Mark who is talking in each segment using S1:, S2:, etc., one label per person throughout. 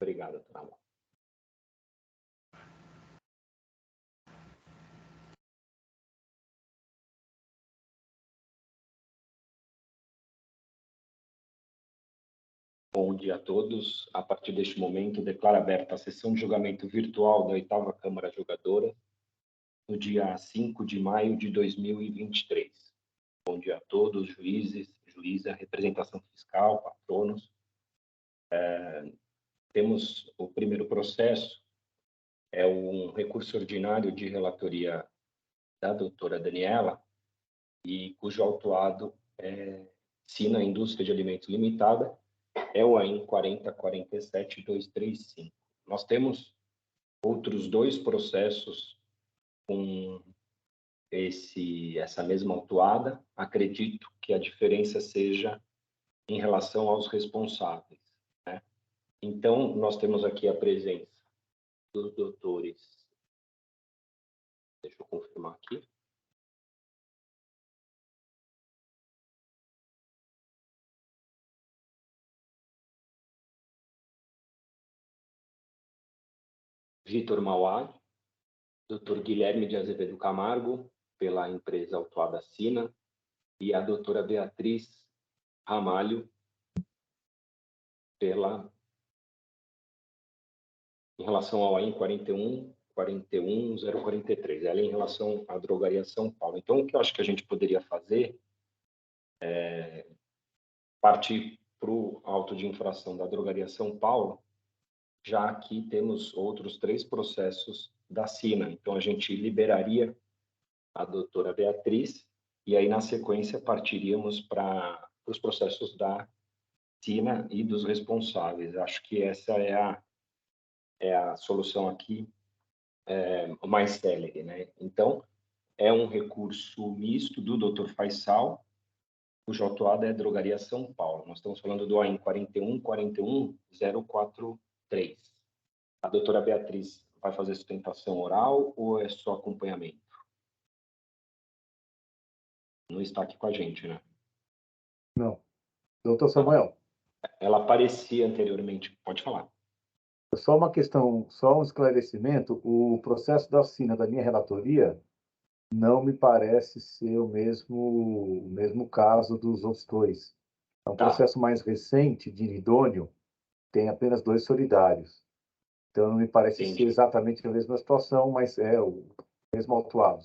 S1: Obrigado, doutora Amanda. Bom dia a todos. A partir deste momento, declaro aberta a sessão de julgamento virtual da 8ª Câmara Julgadora, no dia 5 de maio de 2023. Bom dia a todos, juízes, juíza, representação fiscal, patronos. Temos o primeiro processo, é um recurso ordinário de relatoria da doutora Daniela, e cujo autuado é Sina Indústria de Alimentos Limitada, é o AIN 4047-235. Nós temos outros 2 processos com essa mesma autuada. Acredito que a diferença seja em relação aos responsáveis, né? Então, nós temos aqui a presença dos doutores. Deixa eu confirmar aqui. Vitor Mauad, Dr. Guilherme de Azevedo Camargo, pela empresa autuada Sina, e a doutora Beatriz Ramalho, em relação ao AIN 41-41-043, ela em relação à drogaria São Paulo. Então, o que eu acho que a gente poderia fazer é partir para o auto de infração da drogaria São Paulo, já que temos outros 3 processos da Sina. Então, a gente liberaria a doutora Beatriz e aí, na sequência, partiríamos para os processos da Sina e dos responsáveis. Acho que essa é a solução aqui mais célere, né? Então, é um recurso misto do Dr. Faisal, cujo autuado é Drogaria São Paulo. Nós estamos falando do AIN 41-41-043. A doutora Beatriz vai fazer sustentação oral ou é só acompanhamento? Não está aqui com a gente, né?
S2: Não. Doutor Samuel.
S1: Ela aparecia anteriormente. Pode falar.
S2: Só uma questão, só um esclarecimento. O processo da Sina da minha relatoria não me parece ser o mesmo caso dos outros 2. É um processo mais recente, de idôneo, tem apenas 2 solidários. Então, não me parece ser exatamente a mesma situação, mas é o mesmo autuado,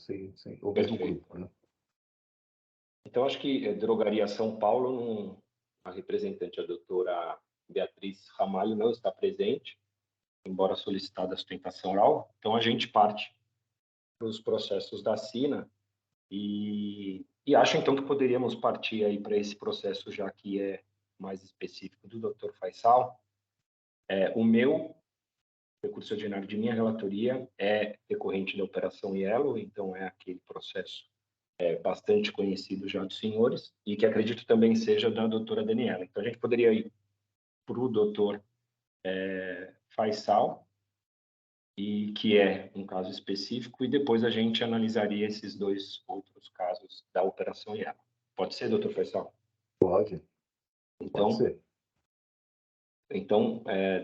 S2: o mesmo grupo, né?
S1: Então, acho que Drogaria São Paulo, a representante, a doutora Beatriz Ramalho, não está presente, embora solicitada a sustentação oral. Então, a gente parte para os processos da Sina e acho, então, que poderíamos partir aí para esse processo, já que é mais específico do Dr. Faisal. O meu recurso ordinário de minha relatoria é decorrente da Operação Yellow, então é aquele processo bastante conhecido já dos senhores e que acredito também seja da doutora Daniela. Então, a gente poderia ir para o doutor Faisal, e que é um caso específico, e depois a gente analisaria esses 2 outros casos da Operação Yellow. Pode ser, doutor Faisal?
S2: Pode.
S1: Então,
S2: pode ser.
S1: Então,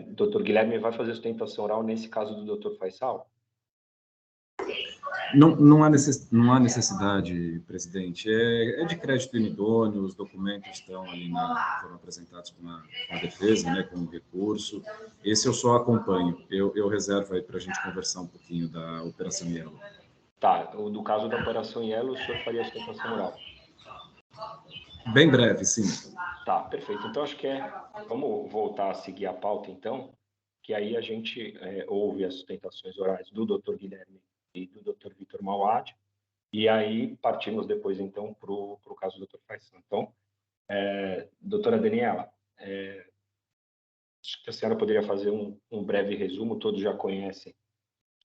S1: doutor Guilherme vai fazer sustentação oral nesse caso do doutor Faisal?
S3: Não há necessidade, presidente. É de crédito inidôneo, os documentos estão ali, foram apresentados com a defesa, né, com o recurso. Esse eu só acompanho. Eu reservo aí para a gente conversar um pouquinho da Operação Yellow.
S1: Tá, do caso da Operação Yellow, o senhor faria a sustentação oral?
S3: Bem breve, sim.
S1: Tá, perfeito. Então, acho que vamos voltar a seguir a pauta, então, que aí a gente ouve as sustentações orais do doutor Guilherme e do doutor Vitor Mauad, e aí partimos depois, então, para o caso do doutor Faisal. Então, doutora Daniela, acho que a senhora poderia fazer um breve resumo, todos já conhecem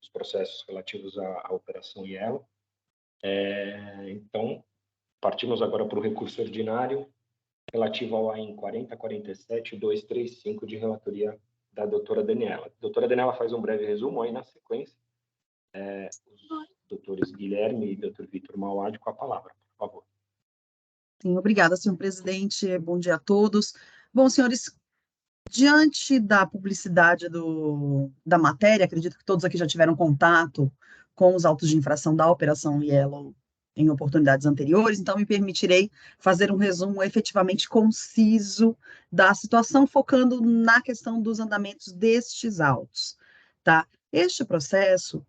S1: os processos relativos à Operação Yellow. Então, partimos agora para o recurso ordinário, relativo ao AIN 4047-235 de relatoria da doutora Daniela. A doutora Daniela faz um breve resumo, aí na sequência, os doutores Guilherme e doutor Vitor Mauad com a palavra, por favor.
S4: Sim, obrigada, senhor presidente. Bom dia a todos. Bom, senhores, Diante da publicidade da matéria, acredito que todos aqui já tiveram contato com os autos de infração da Operação Yellow em oportunidades anteriores, então me permitirei fazer um resumo efetivamente conciso da situação, focando na questão dos andamentos destes autos, tá? Este processo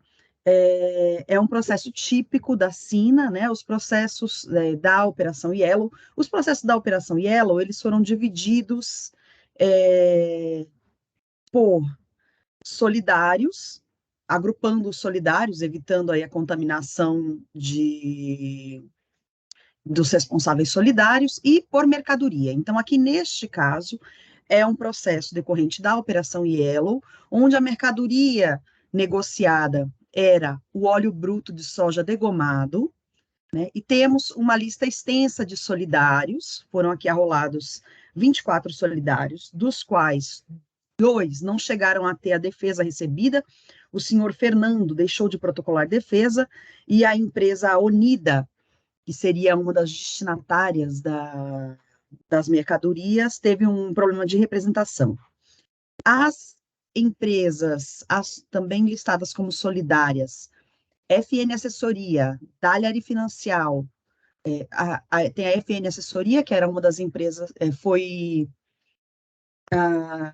S4: é um processo típico da Sina, né? Os processos da Operação Yellow. Os processos da Operação Yellow, eles foram divididos por solidários, agrupando os solidários, evitando aí a contaminação dos responsáveis solidários, e por mercadoria. Então, aqui neste caso, é um processo decorrente da Operação Yellow, onde a mercadoria negociada era o óleo bruto de soja degomado, né? E temos uma lista extensa de solidários, foram aqui arrolados 24 solidários, dos quais 2 não chegaram a ter a defesa recebida. O senhor Fernando deixou de protocolar defesa, e a empresa Onida, que seria uma das destinatárias das mercadorias, teve um problema de representação. As empresas, também listadas como solidárias, FN Assessoria, Dalhari Financial, tem a FN Assessoria, que era uma das empresas, foi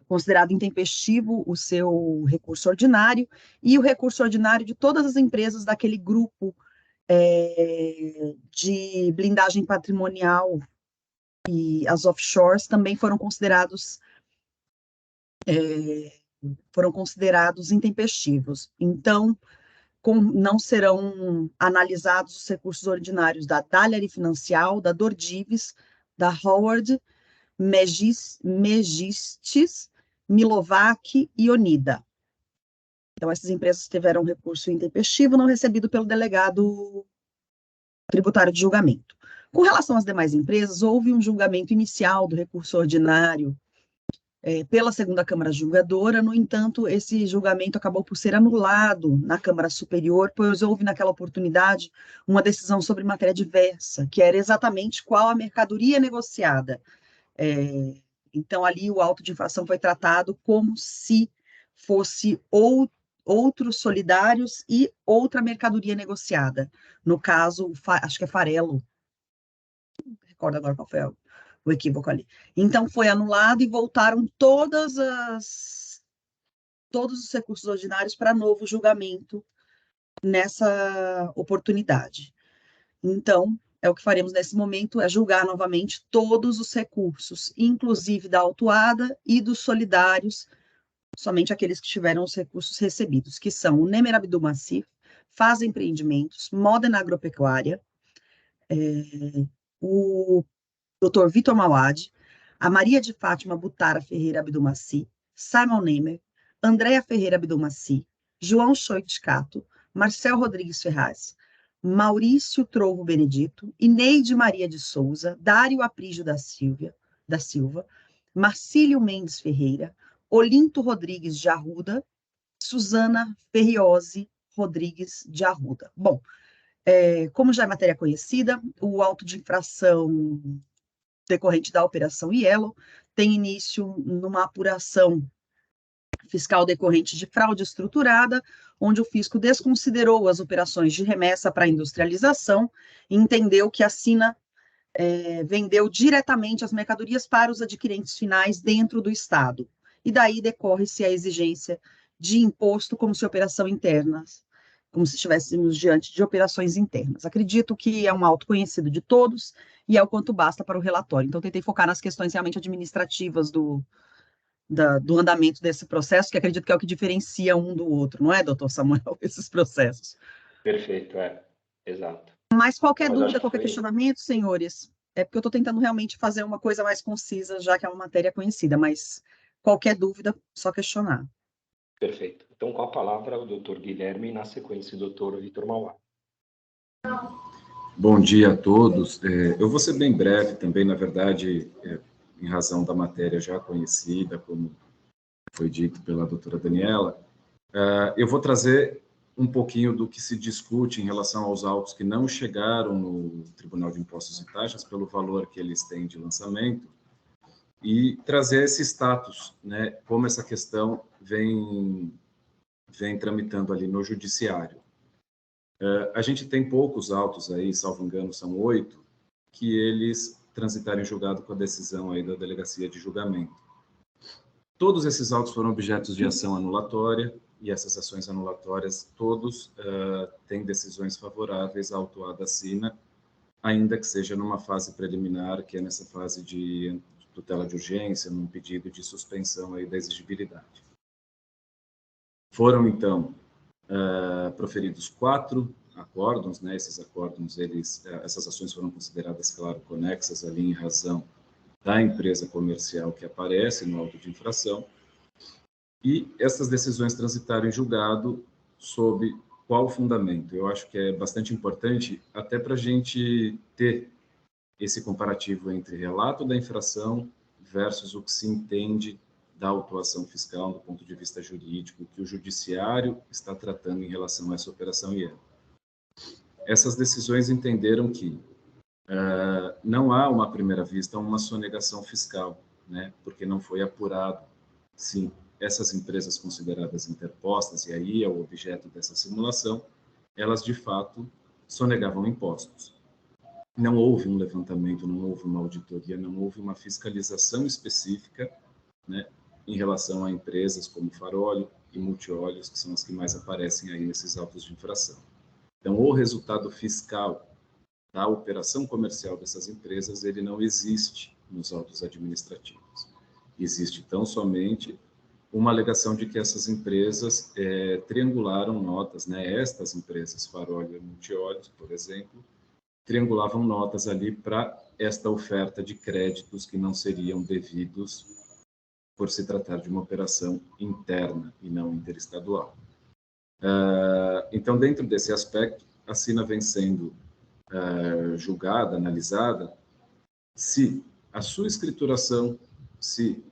S4: considerado intempestivo o seu recurso ordinário, e o recurso ordinário de todas as empresas daquele grupo de blindagem patrimonial e as offshores também foram considerados intempestivos. Então, não serão analisados os recursos ordinários da Dalhari Financial, da Dordives, da Howard, Megistes, Milovac e Onida. Então, essas empresas tiveram recurso intempestivo não recebido pelo delegado tributário de julgamento. Com relação às demais empresas, houve um julgamento inicial do recurso ordinário pela segunda Câmara Julgadora. No entanto, esse julgamento acabou por ser anulado na Câmara Superior, pois houve naquela oportunidade uma decisão sobre matéria diversa, que era exatamente qual a mercadoria negociada. Então, ali o auto de infração foi tratado como se fosse outros solidários e outra mercadoria negociada. No caso, acho que é farelo. Não recordo agora qual foi o equívoco ali. Então, foi anulado e voltaram todos os recursos ordinários para novo julgamento nessa oportunidade. Então, o que faremos nesse momento é julgar novamente todos os recursos, inclusive da autuada e dos solidários, somente aqueles que tiveram os recursos recebidos, que são o Nemer Abdul Massif, Faz Empreendimentos, Modena Agropecuária, o Dr. Vitor Mauad, a Maria de Fátima Butara Ferreira Abdulmaci, Simon Nemer, Andréa Ferreira Abdulmaci, João Choit Cato, Marcel Rodrigues Ferraz, Maurício Trovo Benedito, Ineide Maria de Souza, Dário Aprígio da Silva, Marcílio Mendes Ferreira, Olinto Rodrigues de Arruda, Suzana Ferriose Rodrigues de Arruda. Bom, como já é matéria conhecida, o auto de infração decorrente da Operação Yellow tem início numa apuração fiscal decorrente de fraude estruturada, onde o fisco desconsiderou as operações de remessa para industrialização e entendeu que a Sina vendeu diretamente as mercadorias para os adquirentes finais dentro do Estado. E daí decorre-se a exigência de imposto como se operação interna, como se estivéssemos diante de operações internas. Acredito que é um auto conhecido de todos e é o quanto basta para o relatório. Então, tentei focar nas questões realmente administrativas do andamento desse processo, que acredito que é o que diferencia um do outro, não é, doutor Samuel, esses processos?
S1: Perfeito, exato.
S4: Mas qualquer dúvida, qualquer questionamento, senhores, é porque eu estou tentando realmente fazer uma coisa mais concisa, já que é uma matéria conhecida, mas qualquer dúvida, só questionar.
S1: Perfeito. Então, com a palavra, o doutor Guilherme, e na sequência, o doutor Vitor Mauad.
S3: Bom dia a todos. Eu vou ser bem breve também, na verdade, em razão da matéria já conhecida, como foi dito pela doutora Daniela. Eu vou trazer um pouquinho do que se discute em relação aos autos que não chegaram no Tribunal de Impostos e Taxas pelo valor que eles têm de lançamento e trazer esse status, né, como essa questão vem tramitando ali no judiciário. A gente tem poucos autos aí, salvo engano, são 8, que eles transitaram em julgado com a decisão aí da Delegacia de Julgamento. Todos esses autos foram objetos de ação anulatória, e essas ações anulatórias, todos têm decisões favoráveis à autuada sina, ainda que seja numa fase preliminar, que é nessa fase de tutela de urgência, num pedido de suspensão aí da exigibilidade. Foram, então, proferidos 4 acórdons, né? Esses acórdons, essas ações foram consideradas, claro, conexas ali em razão da empresa comercial que aparece no auto de infração, e essas decisões transitaram em julgado sob qual fundamento? Eu acho que é bastante importante até para a gente ter esse comparativo entre relato da infração versus o que se entende da autuação fiscal do ponto de vista jurídico, que o judiciário está tratando em relação a essa operação IEL. Essas decisões entenderam que não há, uma primeira vista, uma sonegação fiscal, né, porque não foi apurado se essas empresas consideradas interpostas, e aí é o objeto dessa simulação, elas de fato sonegavam impostos. Não houve um levantamento, não houve uma auditoria, não houve uma fiscalização específica, né, em relação a empresas como Farolio e Multiolhos, que são as que mais aparecem aí nesses autos de infração. Então, o resultado fiscal da operação comercial dessas empresas, ele não existe nos autos administrativos. Existe tão somente uma alegação de que essas empresas triangularam notas, né? Estas empresas, Farolio e Multiolhos, por exemplo, triangulavam notas ali para esta oferta de créditos que não seriam devidos por se tratar de uma operação interna e não interestadual. Então, dentro desse aspecto, a sina vem sendo julgada, analisada, se a sua escrituração, se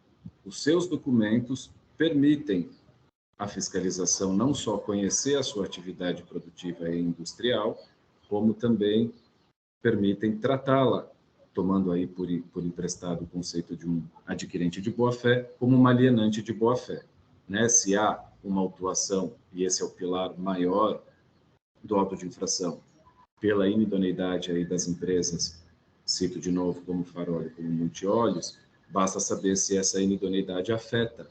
S3: os seus documentos permitem a fiscalização não só conhecer a sua atividade produtiva e industrial, como também permitem tratá-la, tomando aí por emprestado o conceito de um adquirente de boa-fé, como uma alienante de boa-fé, né? Se há uma autuação, e esse é o pilar maior do auto de infração, pela inidoneidade aí das empresas, cito de novo como Farolio, como Multiolhos, basta saber se essa inidoneidade afeta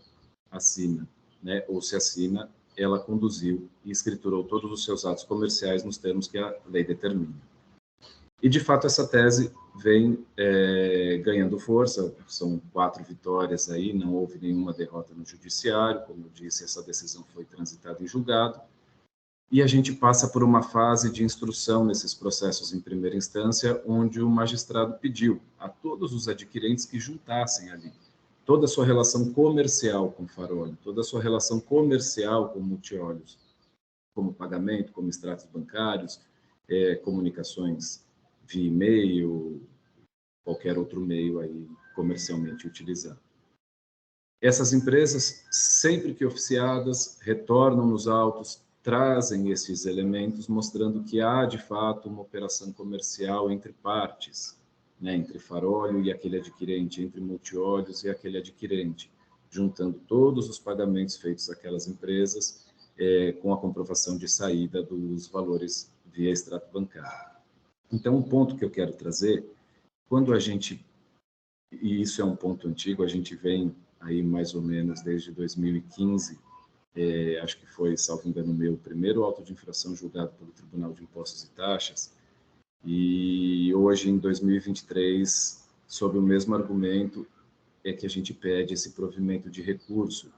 S3: a sina, né? Ou se a sina ela conduziu e escriturou todos os seus atos comerciais nos termos que a lei determina. E, de fato, essa tese vem ganhando força, são 4 vitórias aí, não houve nenhuma derrota no judiciário, como eu disse, essa decisão foi transitada em julgado, e a gente passa por uma fase de instrução nesses processos em primeira instância, onde o magistrado pediu a todos os adquirentes que juntassem ali toda a sua relação comercial com Farolio, toda a sua relação comercial com Multiolhos, como pagamento, como extratos bancários, comunicações via e-mail, qualquer outro meio aí comercialmente utilizado. Essas empresas, sempre que oficiadas, retornam nos autos, trazem esses elementos, mostrando que há, de fato, uma operação comercial entre partes, né, entre Farolio e aquele adquirente, entre Multiolhos e aquele adquirente, juntando todos os pagamentos feitos àquelas empresas com a comprovação de saída dos valores via extrato bancário. Então, um ponto que eu quero trazer, quando a gente, e isso é um ponto antigo, a gente vem aí mais ou menos desde 2015, acho que foi, salvo engano meu, o primeiro auto de infração julgado pelo Tribunal de Impostos e Taxas, e hoje, em 2023, sob o mesmo argumento, é que a gente pede esse provimento de recurso.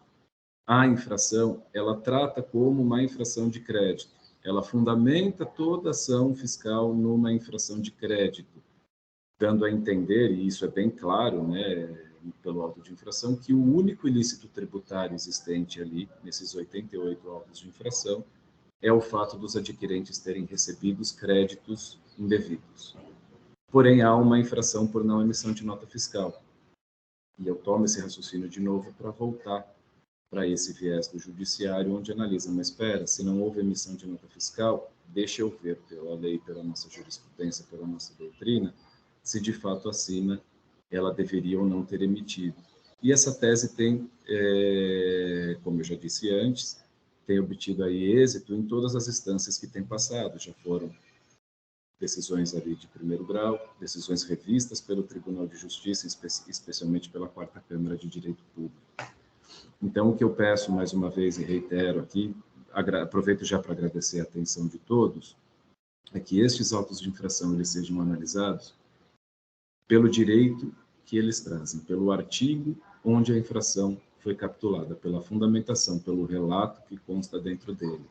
S3: A infração, ela trata como uma infração de crédito, ela fundamenta toda ação fiscal numa infração de crédito, dando a entender, e isso é bem claro, né, pelo auto de infração, que o único ilícito tributário existente ali, nesses 88 autos de infração, é o fato dos adquirentes terem recebido créditos indevidos. Porém, há uma infração por não emissão de nota fiscal. E eu tomo esse raciocínio de novo para voltar para esse viés do judiciário, onde analisa, mas espera, se não houve emissão de nota fiscal, deixa eu ver pela lei, pela nossa jurisprudência, pela nossa doutrina, se de fato a sina ela deveria ou não ter emitido. E essa tese tem, como eu já disse antes, tem obtido aí êxito em todas as instâncias que tem passado. Já foram decisões ali de primeiro grau, decisões revistas pelo Tribunal de Justiça, especialmente pela Quarta Câmara de Direito Público. Então, o que eu peço mais uma vez e reitero aqui, aproveito já para agradecer a atenção de todos, é que estes autos de infração eles sejam analisados pelo direito que eles trazem, pelo artigo onde a infração foi capitulada, pela fundamentação, pelo relato que consta dentro dele,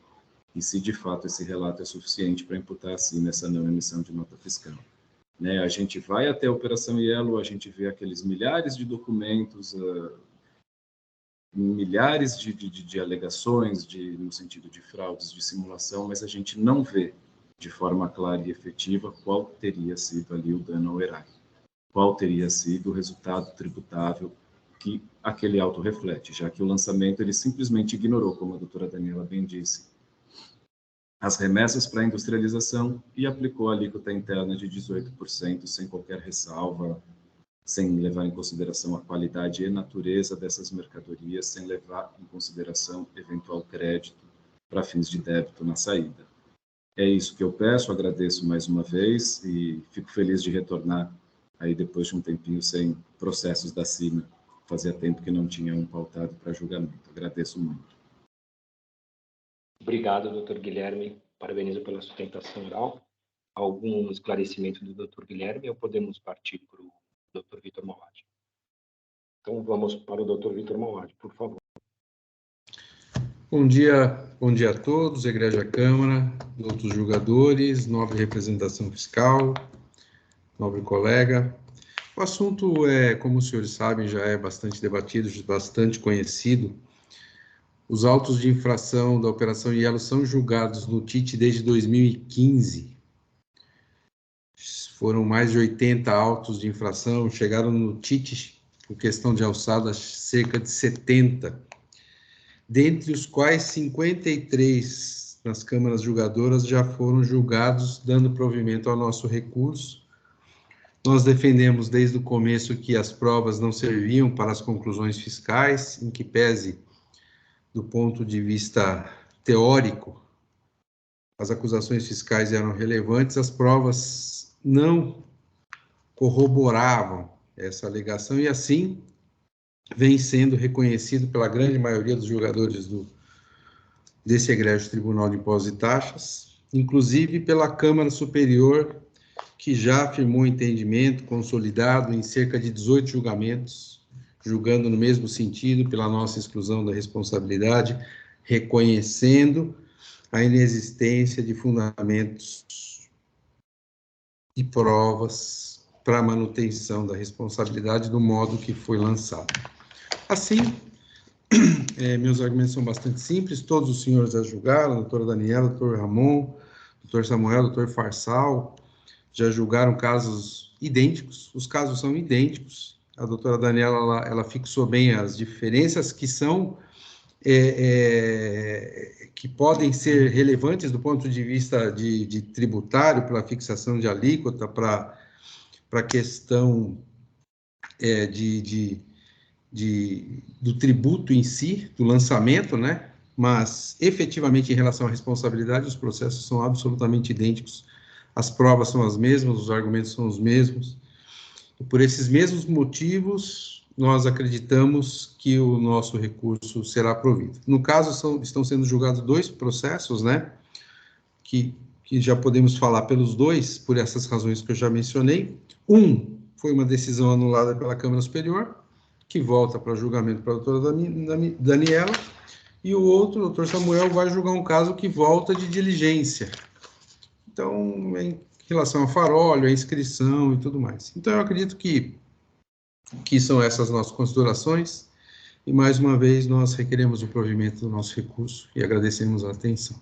S3: e se de fato esse relato é suficiente para imputar assim nessa não emissão de nota fiscal. Né? A gente vai até a Operação Yellow, a gente vê aqueles milhares de documentos, milhares de alegações no sentido de fraudes, de simulação, mas a gente não vê de forma clara e efetiva qual teria sido ali o dano ao erário, qual teria sido o resultado tributável que aquele auto reflete, já que o lançamento ele simplesmente ignorou, como a doutora Daniela bem disse, as remessas para a industrialização e aplicou a alíquota interna de 18% sem qualquer ressalva, sem levar em consideração a qualidade e natureza dessas mercadorias, sem levar em consideração eventual crédito para fins de débito na saída. É isso que eu peço, agradeço mais uma vez e fico feliz de retornar aí depois de um tempinho sem processos da CIMA. Fazia tempo que não tinha um pautado para julgamento. Agradeço muito.
S1: Obrigado, doutor Guilherme. Parabenizo pela sustentação oral. Algum esclarecimento do doutor Guilherme ou podemos partir para o doutor Vitor Mauad? Então, vamos para o doutor Vitor Mauad, por favor.
S5: Bom dia a todos, Egrégia Câmara, outros julgadores, nobre representação fiscal, nobre colega. O assunto como os senhores sabem, já é bastante debatido, bastante conhecido. Os autos de infração da Operação Yellow são julgados no TIT desde 2015. Foram mais de 80 autos de infração, chegaram no TIT, com questão de alçada, cerca de 70. Dentre os quais 53 nas câmaras julgadoras já foram julgados, dando provimento ao nosso recurso. Nós defendemos desde o começo que as provas não serviam para as conclusões fiscais, em que pese, do ponto de vista teórico, as acusações fiscais eram relevantes, as provas não corroboravam essa alegação, e assim vem sendo reconhecido pela grande maioria dos julgadores desse egrégio Tribunal de Impostos e Taxas, inclusive pela Câmara Superior, que já afirmou entendimento consolidado em cerca de 18 julgamentos, julgando no mesmo sentido pela nossa exclusão da responsabilidade, reconhecendo a inexistência de fundamentos e provas para a manutenção da responsabilidade do modo que foi lançado. Assim, meus argumentos são bastante simples, todos os senhores já julgaram, a doutora Daniela, o doutor Ramon, o doutor Samuel, o doutor Farsal, já julgaram casos idênticos, os casos são idênticos. A doutora Daniela, ela fixou bem as diferenças que são, que podem ser relevantes do ponto de vista de tributário, pela fixação de alíquota, para a questão do tributo em si, do lançamento, né? Mas, efetivamente, em relação à responsabilidade, os processos são absolutamente idênticos. As provas são as mesmas, os argumentos são os mesmos. E por esses mesmos motivos, nós acreditamos que o nosso recurso será provido. No caso, estão sendo julgados 2 processos, né? Que já podemos falar pelos 2, por essas razões que eu já mencionei. Um foi uma decisão anulada pela Câmara Superior, que volta para julgamento para a doutora Daniela, e o outro, o doutor Samuel, vai julgar um caso que volta de diligência. Então, em relação ao farólio, a inscrição e tudo mais. Então, eu acredito que são essas nossas considerações, e mais uma vez nós requeremos o provimento do nosso recurso e agradecemos a atenção.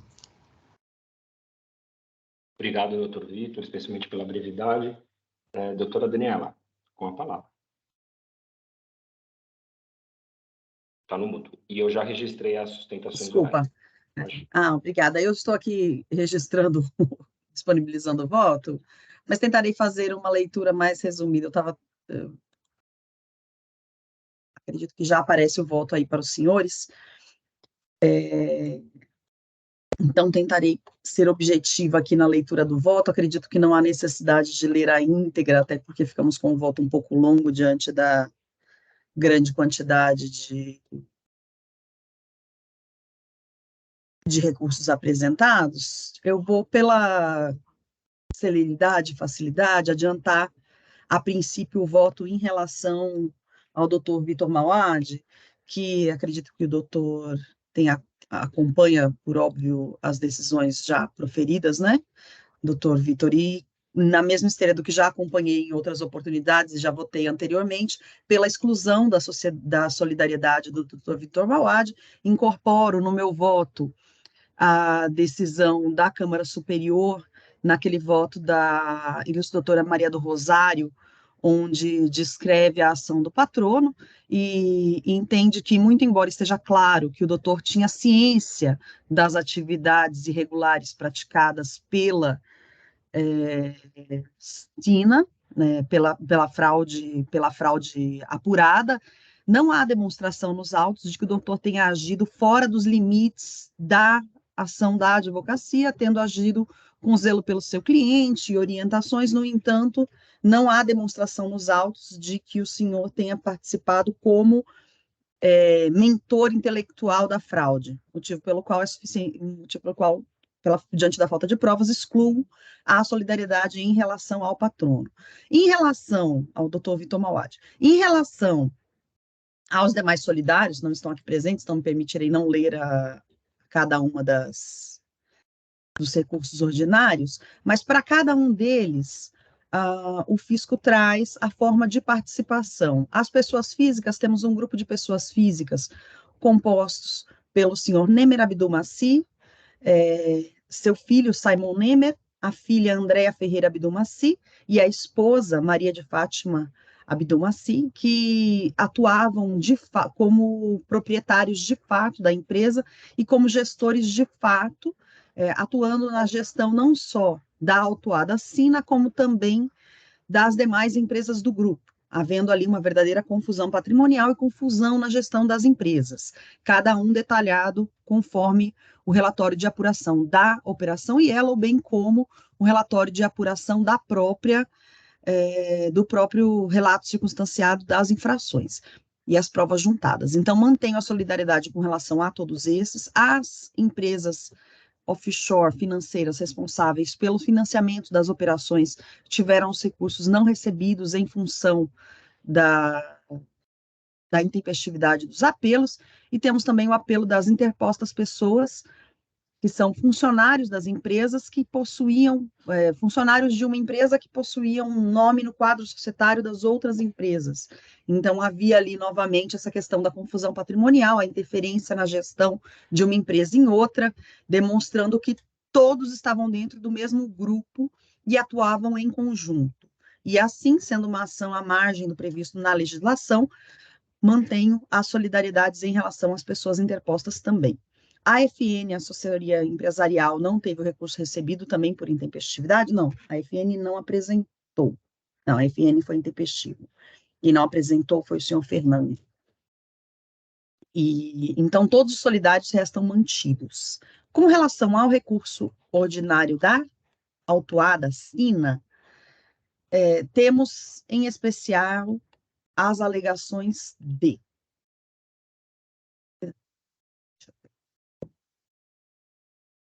S1: Obrigado, doutor Vitor, especialmente pela brevidade. Doutora Daniela, com a palavra. Está no mudo. E eu já registrei as sustentações.
S4: Desculpa. Obrigada. Eu estou aqui registrando, disponibilizando o voto, mas tentarei fazer uma leitura mais resumida. Eu estava acredito que já aparece o voto aí para os senhores. Então, tentarei ser objetiva aqui na leitura do voto. Acredito que não há necessidade de ler a íntegra, até porque ficamos com um voto um pouco longo diante da grande quantidade de recursos apresentados. Eu vou, pela celeridade e facilidade, adiantar, a princípio, o voto em relação ao doutor Vitor Mauad, que acredito que o doutor acompanha, por óbvio, as decisões já proferidas, né, doutor Vitor, e na mesma esteira do que já acompanhei em outras oportunidades e já votei anteriormente, pela exclusão da solidariedade do doutor Vitor Mauad, incorporo no meu voto a decisão da Câmara Superior, naquele voto da ilustre doutora Maria do Rosário, onde descreve a ação do patrono e entende que, muito embora esteja claro que o doutor tinha ciência das atividades irregulares praticadas pela Sina, né, pela fraude apurada, não há demonstração nos autos de que o doutor tenha agido fora dos limites da ação da advocacia, tendo agido com zelo pelo seu cliente e orientações. No entanto, não há demonstração nos autos de que o senhor tenha participado como mentor intelectual da fraude, motivo pelo qual é suficiente, motivo pelo qual, diante da falta de provas, excluo a solidariedade em relação ao patrono. Em relação ao doutor Vitor Mauad, em relação aos demais solidários, não estão aqui presentes, então me permitirei não ler cada uma dos recursos ordinários, mas para cada um deles, o fisco traz a forma de participação. As pessoas físicas, temos um grupo de pessoas físicas compostos pelo senhor Nemer Abdulmaci, seu filho Simon Nemer, a filha Andréa Ferreira Abdulmaci e a esposa Maria de Fátima Abdulmaci, que atuavam como proprietários de fato da empresa e como gestores de fato, atuando na gestão não só da autuada Sina, como também das demais empresas do grupo, havendo ali uma verdadeira confusão patrimonial e confusão na gestão das empresas, cada um detalhado conforme o relatório de apuração da operação e ela, bem como o relatório de apuração do próprio relato circunstanciado das infrações e as provas juntadas. Então, mantenho a solidariedade com relação a todos esses. As empresas offshore financeiras responsáveis pelo financiamento das operações tiveram os recursos não recebidos em função da intempestividade dos apelos, e temos também o apelo das interpostas pessoas que são funcionários das empresas que possuíam, funcionários de uma empresa que possuíam um nome no quadro societário das outras empresas. Então, havia ali, novamente, essa questão da confusão patrimonial, a interferência na gestão de uma empresa em outra, demonstrando que todos estavam dentro do mesmo grupo e atuavam em conjunto. E assim, sendo uma ação à margem do previsto na legislação, mantenho as solidariedades em relação às pessoas interpostas também. A FN, a assessoria empresarial, não teve o recurso recebido também por intempestividade? Não, a FN não apresentou. Não, a FN foi intempestivo. E não apresentou foi o senhor Fernando. Então, todos os solidários restam mantidos. Com relação ao recurso ordinário da autuada Sina, temos, em especial, as alegações de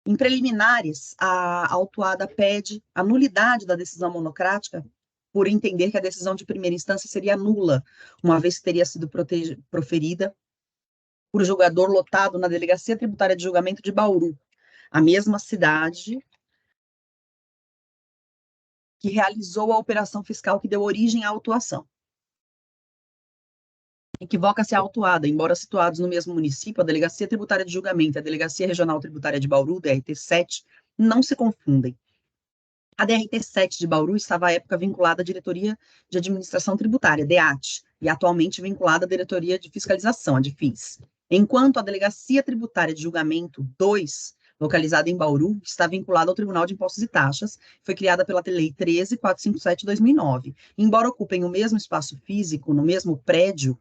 S4: em preliminares, a autuada pede a nulidade da decisão monocrática por entender que a decisão de primeira instância seria nula, uma vez que teria sido proferida por julgador lotado na Delegacia Tributária de Julgamento de Bauru, a mesma cidade que realizou a operação fiscal que deu origem à autuação. Equivoca-se a autuada, embora situados no mesmo município, a Delegacia Tributária de Julgamento e a Delegacia Regional Tributária de Bauru, DRT-7, não se confundem. A DRT-7 de Bauru estava à época vinculada à Diretoria de Administração Tributária, DEAT, e atualmente vinculada à Diretoria de Fiscalização, a DFIS. Enquanto a Delegacia Tributária de Julgamento 2, localizada em Bauru, está vinculada ao Tribunal de Impostos e Taxas, foi criada pela Lei 13.457/2009. Embora ocupem o mesmo espaço físico, no mesmo prédio,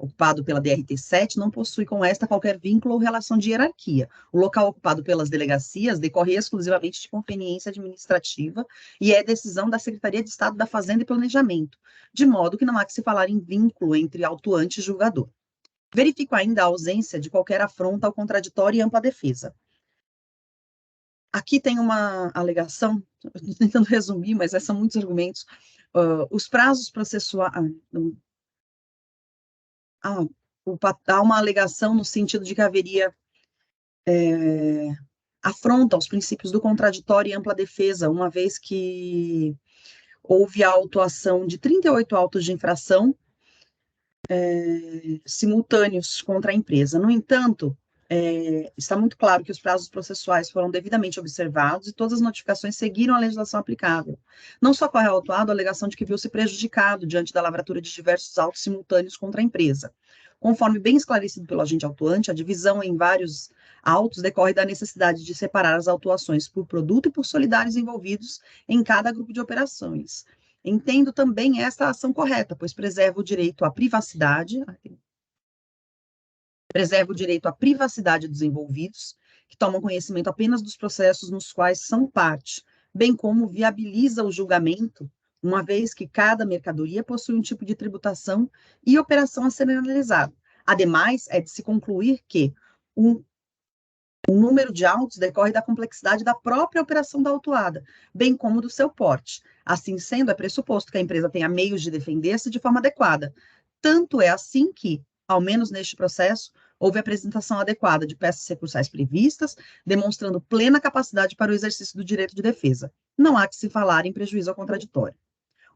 S4: ocupado pela DRT-7 não possui com esta qualquer vínculo ou relação de hierarquia. O local ocupado pelas delegacias decorre exclusivamente de conveniência administrativa e é decisão da Secretaria de Estado da Fazenda e Planejamento, de modo que não há que se falar em vínculo entre autuante e julgador. Verifico ainda a ausência de qualquer afronta ao contraditório e ampla defesa. Aqui tem uma alegação, estou tentando resumir, mas são muitos argumentos. Os prazos processuais... há uma alegação no sentido de que haveria afronta aos princípios do contraditório e ampla defesa, uma vez que houve a autuação de 38 autos de infração simultâneos contra a empresa. No entanto, está muito claro que os prazos processuais foram devidamente observados e todas as notificações seguiram a legislação aplicável. Não só corre autuado a alegação de que viu-se prejudicado diante da lavratura de diversos autos simultâneos contra a empresa. Conforme bem esclarecido pelo agente autuante, a divisão em vários autos decorre da necessidade de separar as autuações por produto e por solidários envolvidos em cada grupo de operações. Entendo também esta ação correta, pois preserva o direito à privacidade, dos envolvidos, que tomam conhecimento apenas dos processos nos quais são parte, bem como viabiliza o julgamento, uma vez que cada mercadoria possui um tipo de tributação e operação a ser analisada. Ademais, é de se concluir que o número de autos decorre da complexidade da própria operação da autuada, bem como do seu porte. Assim sendo, é pressuposto que a empresa tenha meios de defender-se de forma adequada. Tanto é assim que, ao menos neste processo, houve apresentação adequada de peças recursais previstas, demonstrando plena capacidade para o exercício do direito de defesa. Não há que se falar em prejuízo ao contraditório.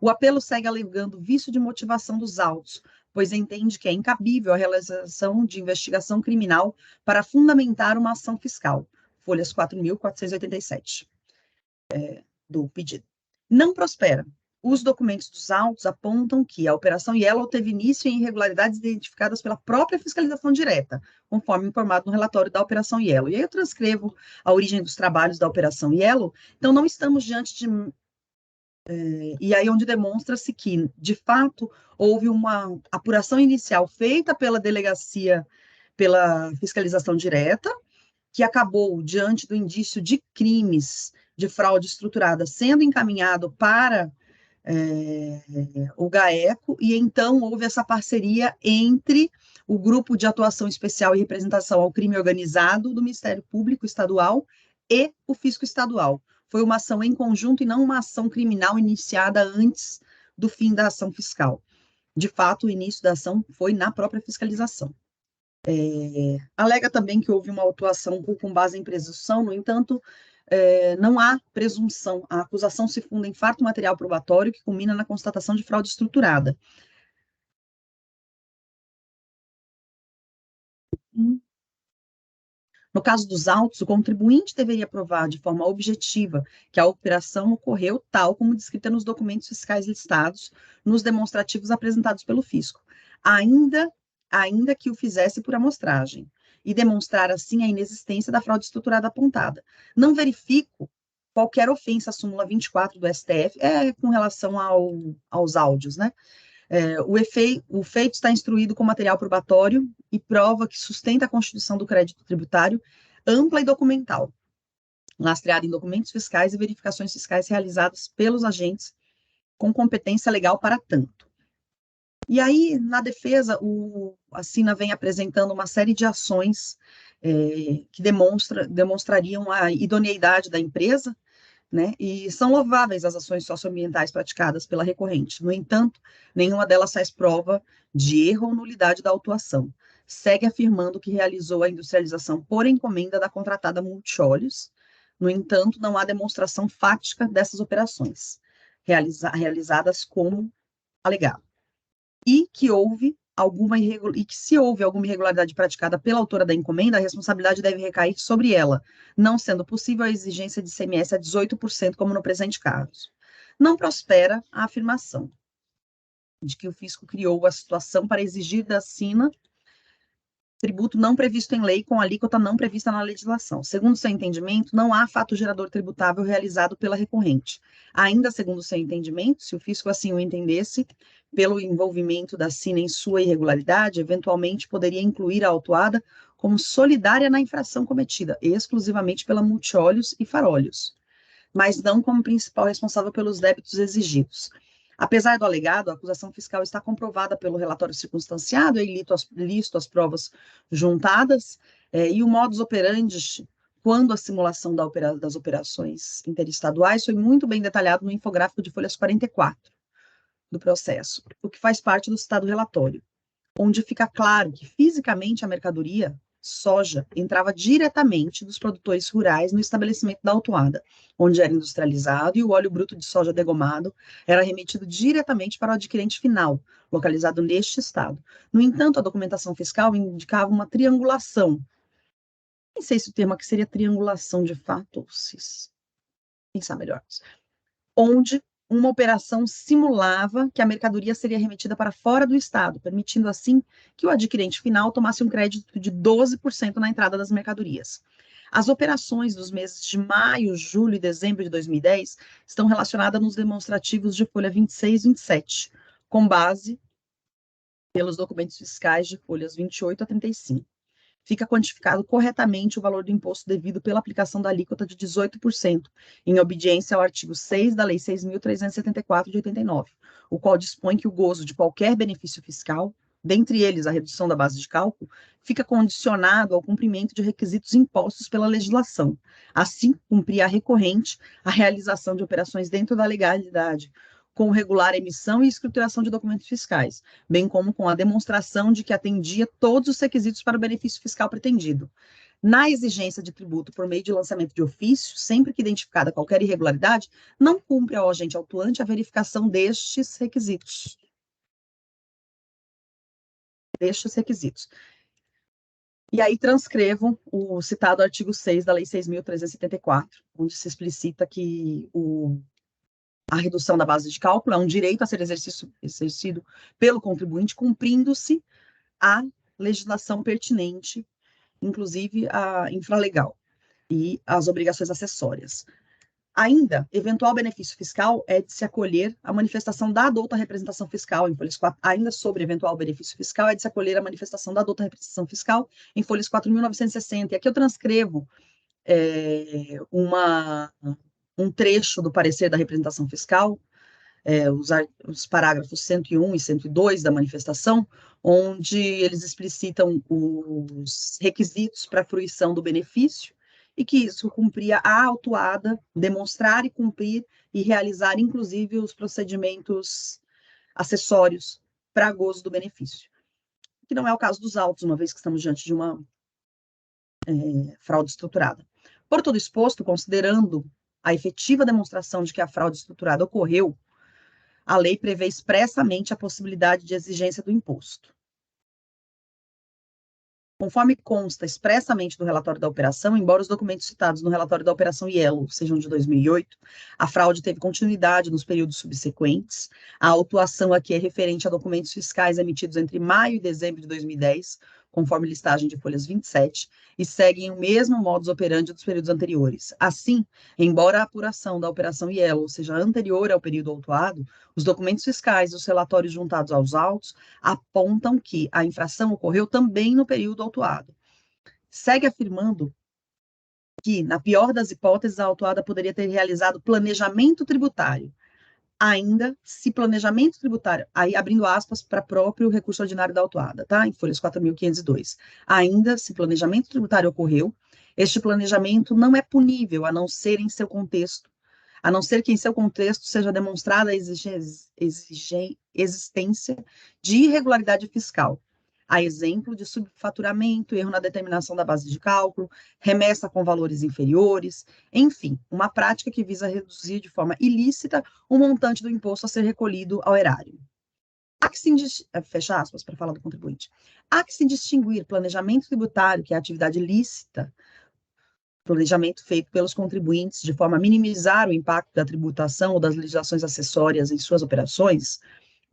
S4: O apelo segue alegando vício de motivação dos autos, pois entende que é incabível a realização de investigação criminal para fundamentar uma ação fiscal. Folhas 4.487 do pedido. Não prospera. Os documentos dos autos apontam que a Operação Yellow teve início em irregularidades identificadas pela própria fiscalização direta, conforme informado no relatório da Operação Yellow. E aí eu transcrevo a origem dos trabalhos da Operação Yellow. Então, não estamos diante de... e aí onde demonstra-se que, de fato, houve uma apuração inicial feita pela delegacia, pela fiscalização direta, que acabou, diante do indício de crimes de fraude estruturada, sendo encaminhado para o GAECO, e então houve essa parceria entre o Grupo de Atuação Especial e Representação ao Crime Organizado do Ministério Público Estadual e o Fisco Estadual. Foi uma ação em conjunto e não uma ação criminal iniciada antes do fim da ação fiscal. De fato, o início da ação foi na própria fiscalização. Alega também que houve uma autuação com base em presunção, no entanto, não há presunção. A acusação se funda em fato material probatório que culmina na constatação de fraude estruturada. No caso dos autos, o contribuinte deveria provar de forma objetiva que a operação ocorreu tal como descrita nos documentos fiscais listados, nos demonstrativos apresentados pelo fisco, ainda que o fizesse por amostragem, e demonstrar, assim, a inexistência da fraude estruturada apontada. Não verifico qualquer ofensa à súmula 24 do STF, com relação aos áudios, né? O feito está instruído com material probatório e prova que sustenta a constituição do crédito tributário ampla e documental, lastreada em documentos fiscais e verificações fiscais realizadas pelos agentes com competência legal para tanto. E aí, na defesa, a Sina vem apresentando uma série de ações que demonstrariam a idoneidade da empresa, né, e são louváveis as ações socioambientais praticadas pela recorrente. No entanto, nenhuma delas faz prova de erro ou nulidade da autuação. Segue afirmando que realizou a industrialização por encomenda da contratada Multióleos. No entanto, não há demonstração fática dessas operações, realizadas como alegado. E que se houve alguma irregularidade praticada pela autora da encomenda, a responsabilidade deve recair sobre ela, não sendo possível a exigência de ICMS a 18%, como no presente caso. Não prospera a afirmação de que o fisco criou a situação para exigir da Sina tributo não previsto em lei com alíquota não prevista na legislação. Segundo seu entendimento, não há fato gerador tributável realizado pela recorrente. Ainda segundo seu entendimento, se o fisco assim o entendesse, pelo envolvimento da SINA em sua irregularidade, eventualmente poderia incluir a autuada como solidária na infração cometida, exclusivamente pela Multióleos e Faróleos, mas não como principal responsável pelos débitos exigidos. Apesar do alegado, a acusação fiscal está comprovada pelo relatório circunstanciado e listo as provas juntadas, e o modus operandi, quando a simulação das operações interestaduais, foi muito bem detalhado no infográfico de folhas 44 do processo, o que faz parte do citado relatório, onde fica claro que fisicamente a mercadoria soja entrava diretamente dos produtores rurais no estabelecimento da autuada, onde era industrializado, e o óleo bruto de soja degomado era remetido diretamente para o adquirente final, localizado neste estado. No entanto, a documentação fiscal indicava uma triangulação. Nem sei se o termo aqui seria triangulação de fato, ou se pensar melhor. Onde uma operação simulava que a mercadoria seria remetida para fora do estado, permitindo assim que o adquirente final tomasse um crédito de 12% na entrada das mercadorias. As operações dos meses de maio, julho e dezembro de 2010 estão relacionadas nos demonstrativos de folha 26 e 27, com base pelos documentos fiscais de folhas 28 a 35. Fica quantificado corretamente o valor do imposto devido pela aplicação da alíquota de 18%, em obediência ao artigo 6 da Lei 6.374 de 89, o qual dispõe que o gozo de qualquer benefício fiscal, dentre eles a redução da base de cálculo, fica condicionado ao cumprimento de requisitos impostos pela legislação. Assim, cumpria a recorrente a realização de operações dentro da legalidade, com regular emissão e escrituração de documentos fiscais, bem como com a demonstração de que atendia todos os requisitos para o benefício fiscal pretendido. Na exigência de tributo por meio de lançamento de ofício, sempre que identificada qualquer irregularidade, não cumpre ao agente autuante a verificação destes requisitos. E aí transcrevo o citado artigo 6 da Lei 6.374, onde se explicita que a redução da base de cálculo é um direito a ser exercido pelo contribuinte, cumprindo-se a legislação pertinente, inclusive a infralegal, e as obrigações acessórias. Ainda, eventual benefício fiscal é de se acolher a manifestação da douta representação fiscal, em folhas 4, ainda sobre eventual benefício fiscal, é de se acolher a manifestação da douta representação fiscal, em folhas 4.960. E aqui eu transcrevo um trecho do parecer da representação fiscal, os parágrafos 101 e 102 da manifestação, onde eles explicitam os requisitos para a fruição do benefício, e que isso cumpria a autuada demonstrar e cumprir e realizar, inclusive, os procedimentos acessórios para gozo do benefício. Que não é o caso dos autos, uma vez que estamos diante de uma fraude estruturada. Por todo exposto, considerando a efetiva demonstração de que a fraude estruturada ocorreu, a lei prevê expressamente a possibilidade de exigência do imposto. Conforme consta expressamente do relatório da operação, embora os documentos citados no relatório da operação Yellow sejam de 2008, a fraude teve continuidade nos períodos subsequentes. A autuação aqui é referente a documentos fiscais emitidos entre maio e dezembro de 2010, conforme listagem de folhas 27, e seguem o mesmo modus operandi dos períodos anteriores. Assim, embora a apuração da operação Yellow seja anterior ao período autuado, os documentos fiscais e os relatórios juntados aos autos apontam que a infração ocorreu também no período autuado. Segue afirmando que, na pior das hipóteses, a autuada poderia ter realizado planejamento tributário, ainda se planejamento tributário, aí abrindo aspas para próprio recurso ordinário da autuada, tá? Em folhas 4.502. Ainda se planejamento tributário ocorreu, este planejamento não é punível, a não ser em seu contexto, a não ser que em seu contexto seja demonstrada a existência de irregularidade fiscal, a exemplo de subfaturamento, erro na determinação da base de cálculo, remessa com valores inferiores, enfim, uma prática que visa reduzir de forma ilícita o montante do imposto a ser recolhido ao erário. Há que se, fecha aspas para falar do contribuinte, há que se distinguir planejamento tributário, que é a atividade lícita, planejamento feito pelos contribuintes de forma a minimizar o impacto da tributação ou das legislações acessórias em suas operações,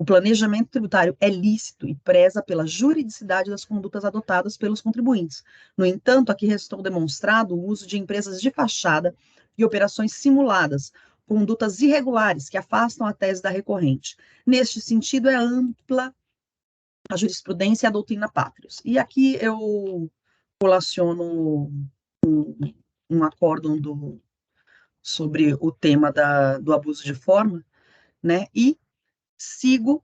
S4: O planejamento tributário é lícito e preza pela juridicidade das condutas adotadas pelos contribuintes. No entanto, aqui restou demonstrado o uso de empresas de fachada e operações simuladas, condutas irregulares que afastam a tese da recorrente. Neste sentido, é ampla a jurisprudência e a doutrina pátrios. E aqui eu colaciono um acórdão sobre o tema do abuso de forma, né? E sigo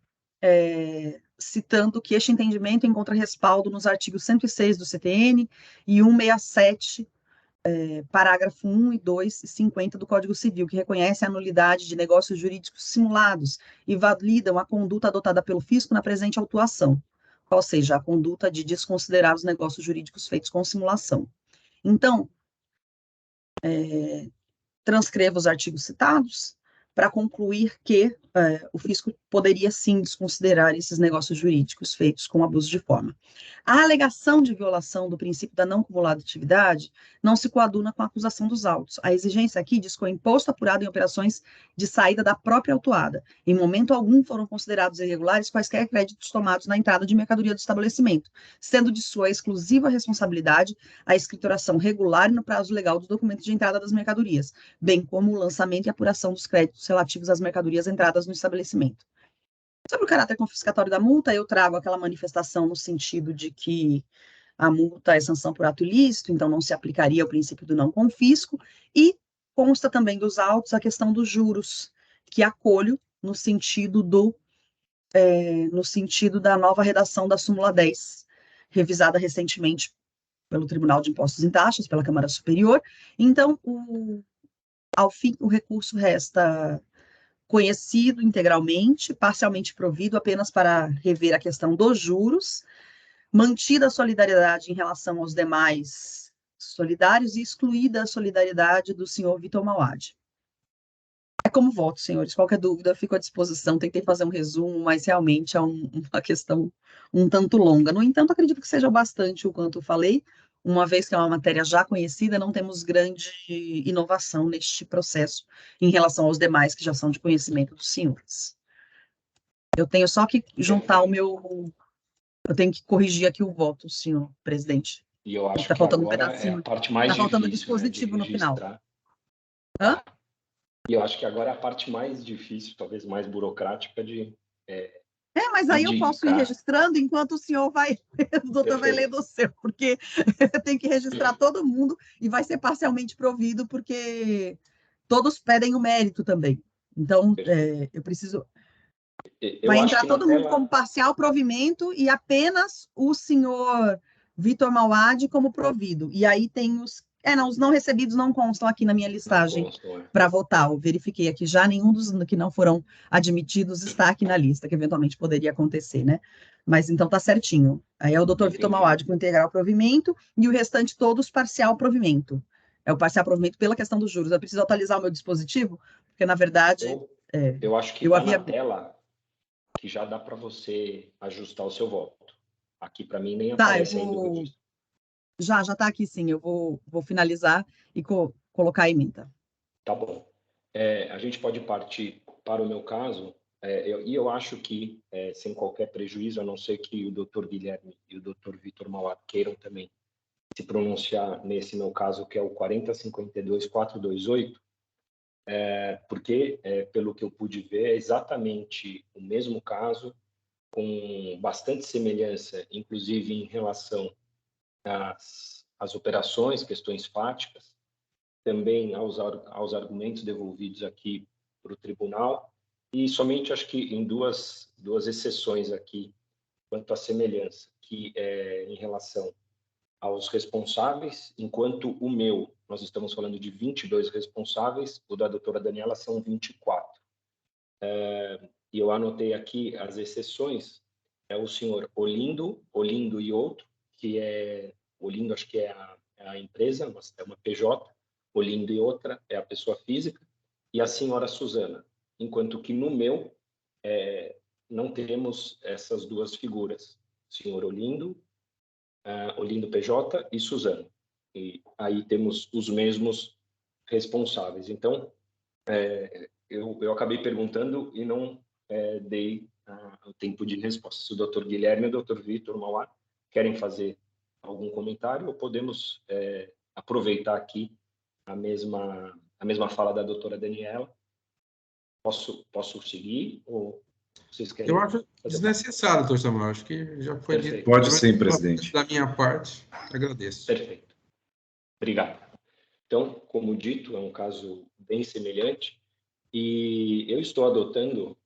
S4: citando que este entendimento encontra respaldo nos artigos 106 do CTN e 167, parágrafo 1 e 2 e 50 do Código Civil, que reconhece a nulidade de negócios jurídicos simulados e validam a conduta adotada pelo fisco na presente autuação, ou seja, a conduta de desconsiderar os negócios jurídicos feitos com simulação. Então, transcrevo os artigos citados para concluir que o fisco poderia sim desconsiderar esses negócios jurídicos feitos com abuso de forma. A alegação de violação do princípio da não cumulatividade não se coaduna com a acusação dos autos. A exigência aqui diz que o imposto apurado em operações de saída da própria autuada. Em momento algum foram considerados irregulares quaisquer créditos tomados na entrada de mercadoria do estabelecimento, sendo de sua exclusiva responsabilidade a escrituração regular e no prazo legal dos documentos de entrada das mercadorias, bem como o lançamento e apuração dos créditos relativos às mercadorias entradas no estabelecimento. Sobre o caráter confiscatório da multa, eu trago aquela manifestação no sentido de que a multa é sanção por ato ilícito, então não se aplicaria o princípio do não confisco, e consta também dos autos a questão dos juros, que acolho no sentido da nova redação da súmula 10, revisada recentemente pelo Tribunal de Impostos e Taxas, pela Câmara Superior. Então, ao fim, o recurso resta conhecido integralmente, parcialmente provido apenas para rever a questão dos juros, mantida a solidariedade em relação aos demais solidários e excluída a solidariedade do senhor Vitor Mauad. É como voto, senhores. Qualquer dúvida, fico à disposição. Tentei fazer um resumo, mas realmente é uma questão um tanto longa. No entanto, acredito que seja bastante o quanto falei. Uma vez que é uma matéria já conhecida, não temos grande inovação neste processo em relação aos demais que já são de conhecimento dos senhores. Eu tenho só que juntar eu tenho que corrigir aqui o voto, senhor presidente.
S1: E eu acho
S4: que
S1: agora é a parte mais difícil,
S4: faltando dispositivo,
S1: né,
S4: no final.
S1: Hã? E eu acho que agora é a parte mais difícil, talvez mais burocrática de...
S4: mas aí eu posso ir registrando enquanto o senhor vai, o doutor vai lendo o seu, porque eu tenho que registrar todo mundo e vai ser parcialmente provido, porque todos pedem o mérito também. Então, eu preciso... Vai entrar todo mundo como parcial provimento e apenas o senhor Vitor Mauad como provido. E aí tem os não recebidos não constam aqui na minha listagem para votar. Eu verifiquei aqui já, nenhum dos que não foram admitidos está aqui na lista, que eventualmente poderia acontecer, né? Mas então tá certinho. Aí é o doutor Vitor Mauad com integral provimento e o restante todos parcial provimento. É o parcial provimento pela questão dos juros. Eu preciso atualizar o meu dispositivo, porque na verdade...
S1: Eu acho que está na tela que já dá para você ajustar o seu voto. Aqui para mim nem aparece ainda o registro.
S4: Já está aqui, sim. Eu vou finalizar e colocar a emenda.
S1: Tá bom. A gente pode partir para o meu caso, e eu acho que, sem qualquer prejuízo, a não ser que o doutor Guilherme e o doutor Vitor Mauad queiram também se pronunciar nesse meu caso, que é o 4052-428, porque, pelo que eu pude ver, é exatamente o mesmo caso, com bastante semelhança, inclusive em relação às operações, questões fáticas, também aos argumentos devolvidos aqui para o tribunal, e somente acho que em duas exceções aqui, quanto à semelhança, que é em relação aos responsáveis, enquanto o meu, nós estamos falando de 22 responsáveis, o da doutora Daniela são 24. E eu anotei aqui as exceções, o senhor Olindo e outro, que é, Olindo acho que é a empresa, é uma PJ, Olindo e outra é a pessoa física, e a senhora Suzana, enquanto que no meu não temos essas duas figuras, senhor Olindo PJ e Suzana, e aí temos os mesmos responsáveis. Então, eu acabei perguntando e não dei o tempo de resposta. Se o Dr. Guilherme e o Dr. Vitor Mauá querem fazer algum comentário, ou podemos aproveitar aqui a mesma fala da doutora Daniela. Posso seguir ou vocês querem?
S5: Eu acho desnecessário, doutor Samuel. Acho que já foi dito.
S3: Pode sim, presidente.
S5: Da minha parte, agradeço.
S1: Perfeito. Obrigado. Então, como dito, é um caso bem semelhante e eu estou adotando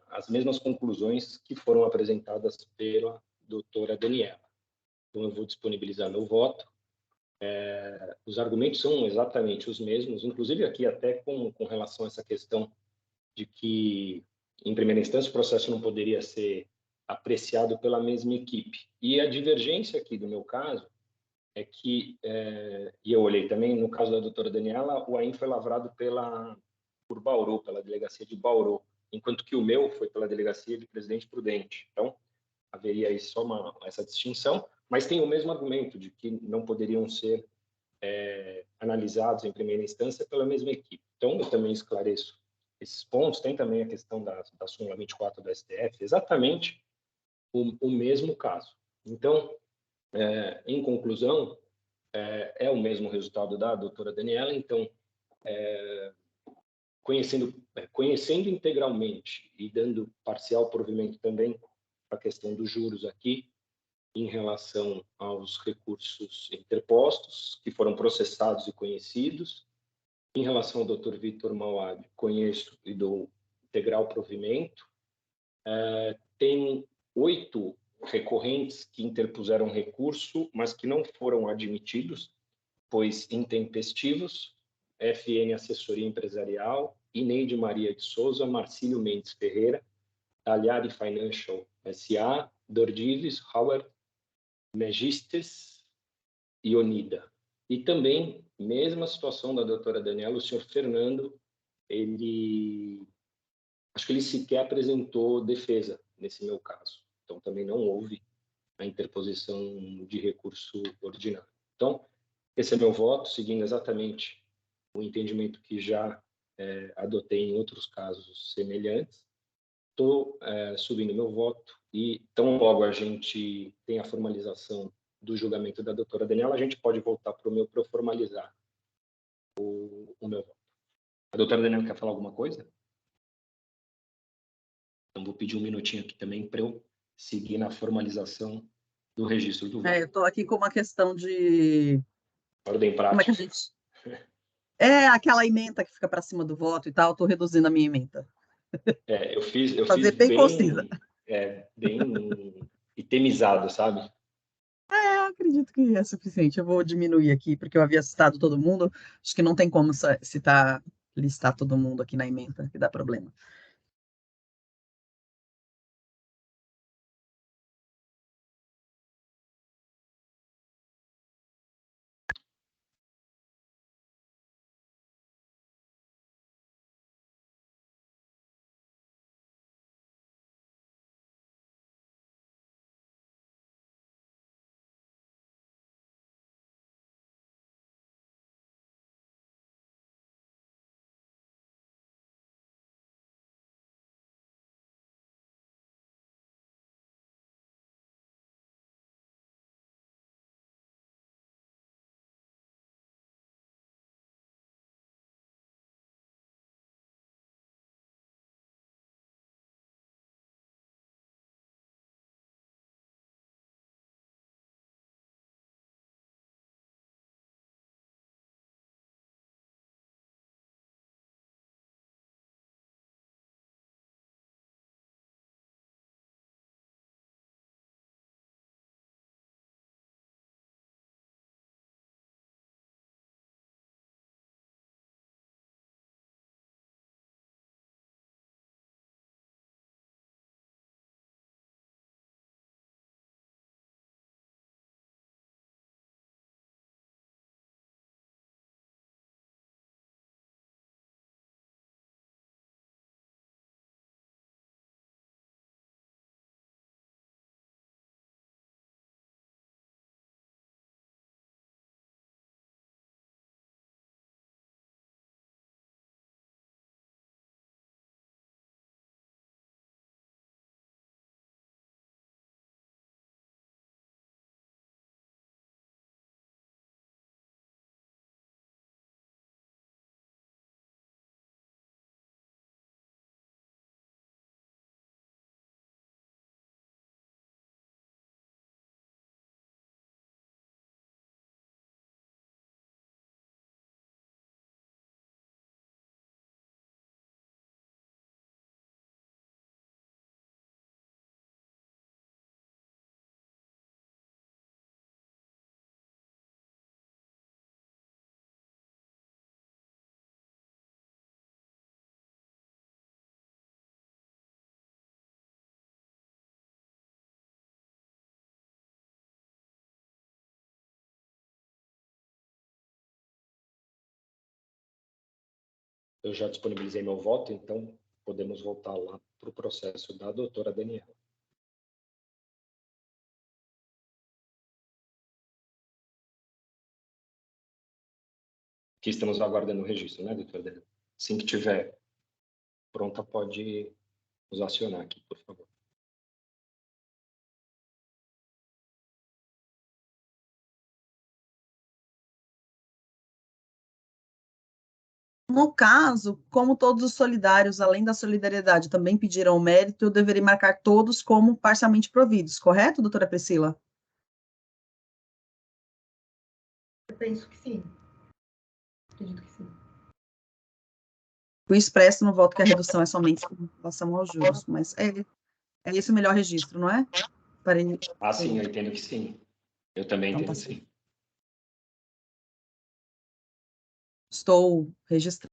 S1: as mesmas conclusões que foram apresentadas pela doutora Daniela. Então, eu vou disponibilizar meu voto. Os argumentos são exatamente os mesmos, inclusive aqui até com relação a essa questão de que, em primeira instância, o processo não poderia ser apreciado pela mesma equipe. E a divergência aqui do meu caso é que, e eu olhei também, no caso da doutora Daniela, o AIM foi lavrado por Bauru, pela delegacia de Bauru, enquanto que o meu foi pela delegacia de Presidente Prudente. Então, haveria aí só essa distinção, mas tem o mesmo argumento de que não poderiam ser analisados em primeira instância pela mesma equipe. Então, eu também esclareço esses pontos. Tem também a questão da súmula 24 do STF, exatamente o mesmo caso. Então, em conclusão, é o mesmo resultado da doutora Daniela. Então, conhecendo integralmente e dando parcial provimento também à questão dos juros aqui, em relação aos recursos interpostos, que foram processados e conhecidos. Em relação ao Dr. Vitor Mauad, conheço e dou integral provimento. Tem 8 recorrentes que interpuseram recurso, mas que não foram admitidos, pois intempestivos: FN Assessoria Empresarial, Ineide Maria de Souza, Marcílio Mendes Ferreira, Talhari Financial S.A., Dordives, Howard, Megistes e Onida. E também, mesma situação da doutora Daniela, o senhor Fernando, acho que ele sequer apresentou defesa nesse meu caso. Então, também não houve a interposição de recurso ordinário. Então, esse é meu voto, seguindo exatamente o entendimento que já adotei em outros casos semelhantes. Estou subindo meu voto e, tão logo a gente tem a formalização do julgamento da doutora Daniela, a gente pode voltar para o meu para eu formalizar o meu voto. A doutora Daniela quer falar alguma coisa? Então, vou pedir um minutinho aqui também para eu seguir na formalização do registro do voto.
S4: Eu estou aqui com uma questão de...
S1: Ordem prática.
S4: Como é que a gente... aquela ementa que fica para cima do voto e tal, estou reduzindo a minha ementa.
S1: Eu fiz
S4: bem concisa.
S1: Bem itemizado, sabe?
S4: Acredito que é suficiente. Eu vou diminuir aqui, porque eu havia citado todo mundo. Acho que não tem como listar todo mundo aqui na ementa, que dá problema.
S1: eu já disponibilizei meu voto, então podemos voltar lá para o processo da doutora Daniela. Que estamos aguardando o registro, né, doutora Daniela? Assim que tiver pronta, pode nos acionar aqui, por favor.
S4: No caso, como todos os solidários, além da solidariedade, também pediram o mérito, eu deveria marcar todos como parcialmente providos, correto, doutora Priscila?
S6: Eu penso que sim. Acredito que sim.
S4: Fui expresso no voto que a redução é somente em relação aos juros, mas é esse o melhor registro, não é?
S1: Ah, sim, eu entendo que sim. Eu também
S4: Então,
S1: entendo
S4: tá
S1: que sim.
S4: Estou registrando.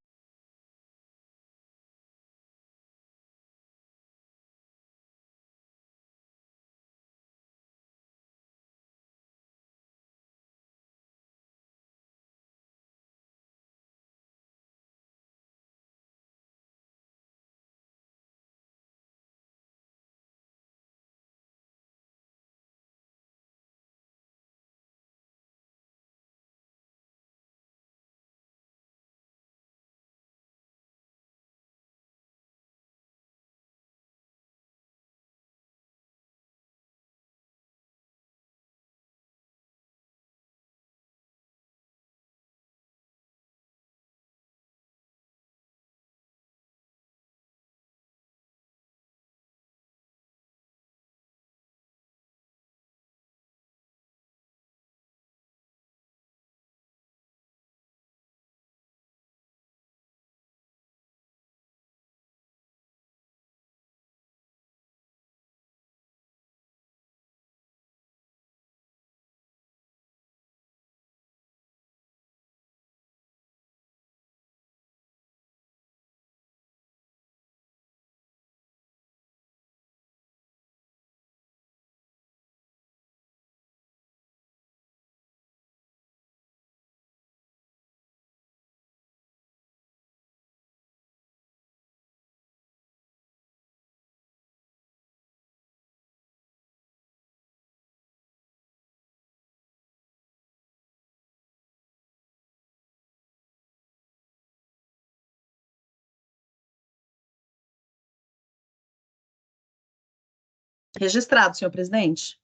S4: Registrado, senhor presidente.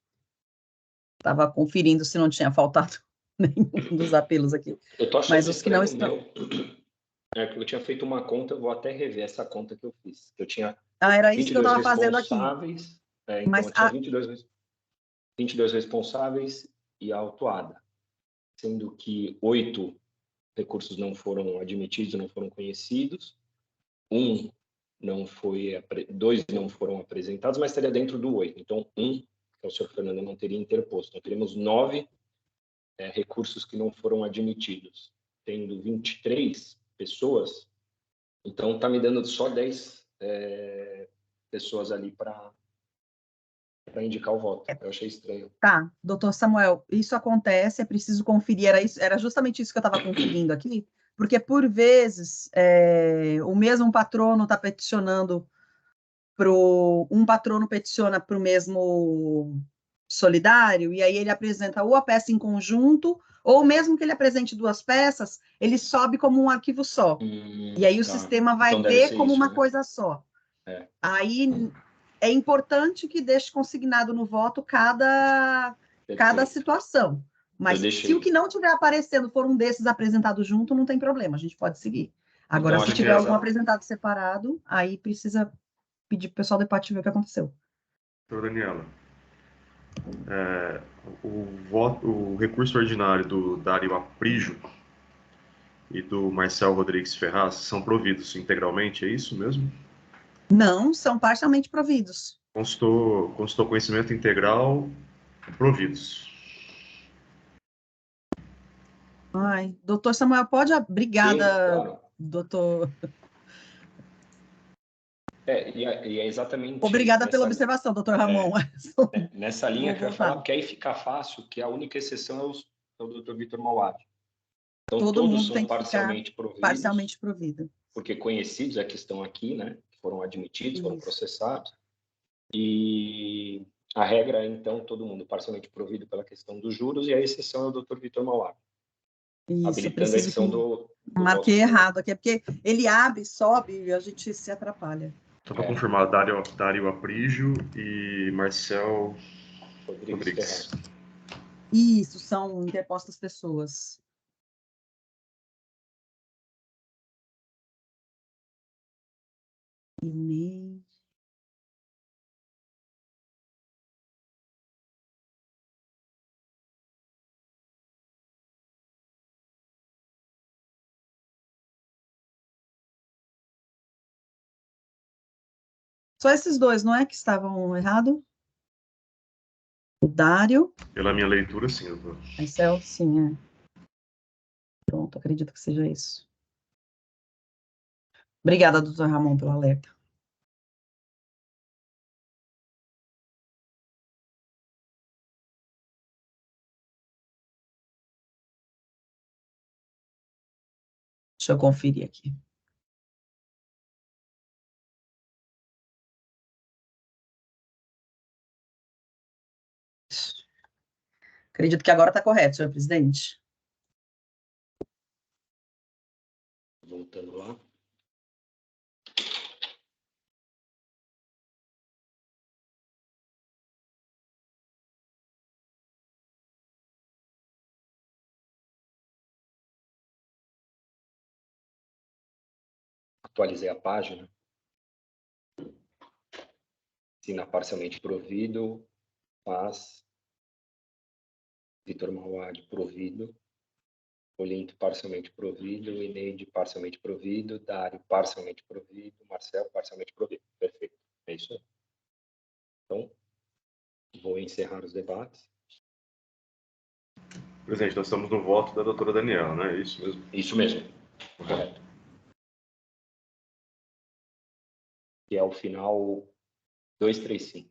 S4: Estava conferindo se não tinha faltado nenhum dos apelos aqui.
S1: Eu estou achando
S4: Mas os que não estão...
S1: que eu tinha feito uma conta, eu vou até rever essa conta que eu fiz. Eu tinha
S4: era isso que eu estava fazendo aqui.
S1: Então, mas, eu tinha 22 responsáveis e a autuada, sendo que 8 recursos não foram admitidos, não foram conhecidos, 2 não foram apresentados, mas estaria dentro do 8. Então, que é o senhor Fernando, não teria interposto. Então, teríamos 9 recursos que não foram admitidos, tendo 23 pessoas. Então, está me dando só 10 pessoas ali para indicar o voto. Eu achei estranho.
S4: Tá, doutor Samuel, isso acontece, é preciso conferir, era justamente isso que eu estava conferindo aqui, porque, por vezes, o mesmo patrono está peticionando um patrono peticiona para o mesmo solidário, e aí ele apresenta ou a peça em conjunto, ou mesmo que ele apresente 2 peças, ele sobe como um arquivo só. E aí o sistema vai
S1: então,
S4: ver como
S1: isso,
S4: uma
S1: né?
S4: coisa só. Aí é importante que deixe consignado no voto cada situação. Mas se o que não estiver aparecendo for um desses apresentados junto, não tem problema, a gente pode seguir. Agora,
S1: Então,
S4: se tiver algum apresentado separado, aí precisa pedir para o pessoal do EPAT ver o que aconteceu.
S7: Doutora Daniela, o recurso ordinário do Dário Aprígio e do Marcel Rodrigues Ferraz são providos integralmente, é isso mesmo?
S4: Não, são parcialmente providos.
S7: Constou conhecimento integral, providos.
S4: Ai, doutor Samuel, pode... Obrigada,
S1: sim, claro.
S4: Doutor...
S1: E é exatamente...
S4: Obrigada pela observação, doutor Ramon.
S1: Nessa linha que eu ia falar, porque aí fica fácil, que a única exceção é o doutor Vitor Mauad. Então,
S4: todo
S1: todos
S4: mundo
S1: são
S4: tem que
S1: parcialmente
S4: ficar
S1: providos.
S4: Parcialmente provido.
S1: porque conhecidos é que estão aqui, né? Foram admitidos, foram
S4: Isso.
S1: processados. E a regra é, então, todo mundo parcialmente provido pela questão dos juros, e a exceção é o Dr. Vitor Mauá,
S4: Isso,
S1: habilitando a edição do
S4: marquei
S1: voto.
S4: errado aqui, é porque ele abre, sobe e a gente se atrapalha.
S7: Só para confirmar, Dário Aprígio e Marcel Rodrigues.
S1: Ferraz.
S4: Isso, são interpostas pessoas. Inês. Só esses dois, não é que estavam errados? O Dário.
S7: Pela minha leitura, sim, doutor.
S4: Marcel, sim, é. Pronto, acredito que seja isso. Obrigada, doutor Ramon, pelo alerta. Deixa eu conferir aqui. Acredito que agora está correto, senhor presidente.
S1: Voltando lá. Atualizei a página. Assina parcialmente provido, Paz, Vitor Mauad provido, Olinto parcialmente provido, Ineide parcialmente provido, Dário parcialmente provido, Marcel parcialmente provido. Perfeito. É isso aí. Então, vou encerrar os debates.
S7: Presidente, nós estamos no voto da doutora Daniela, não é isso mesmo?
S1: Isso mesmo. Correto. Que é o final 235.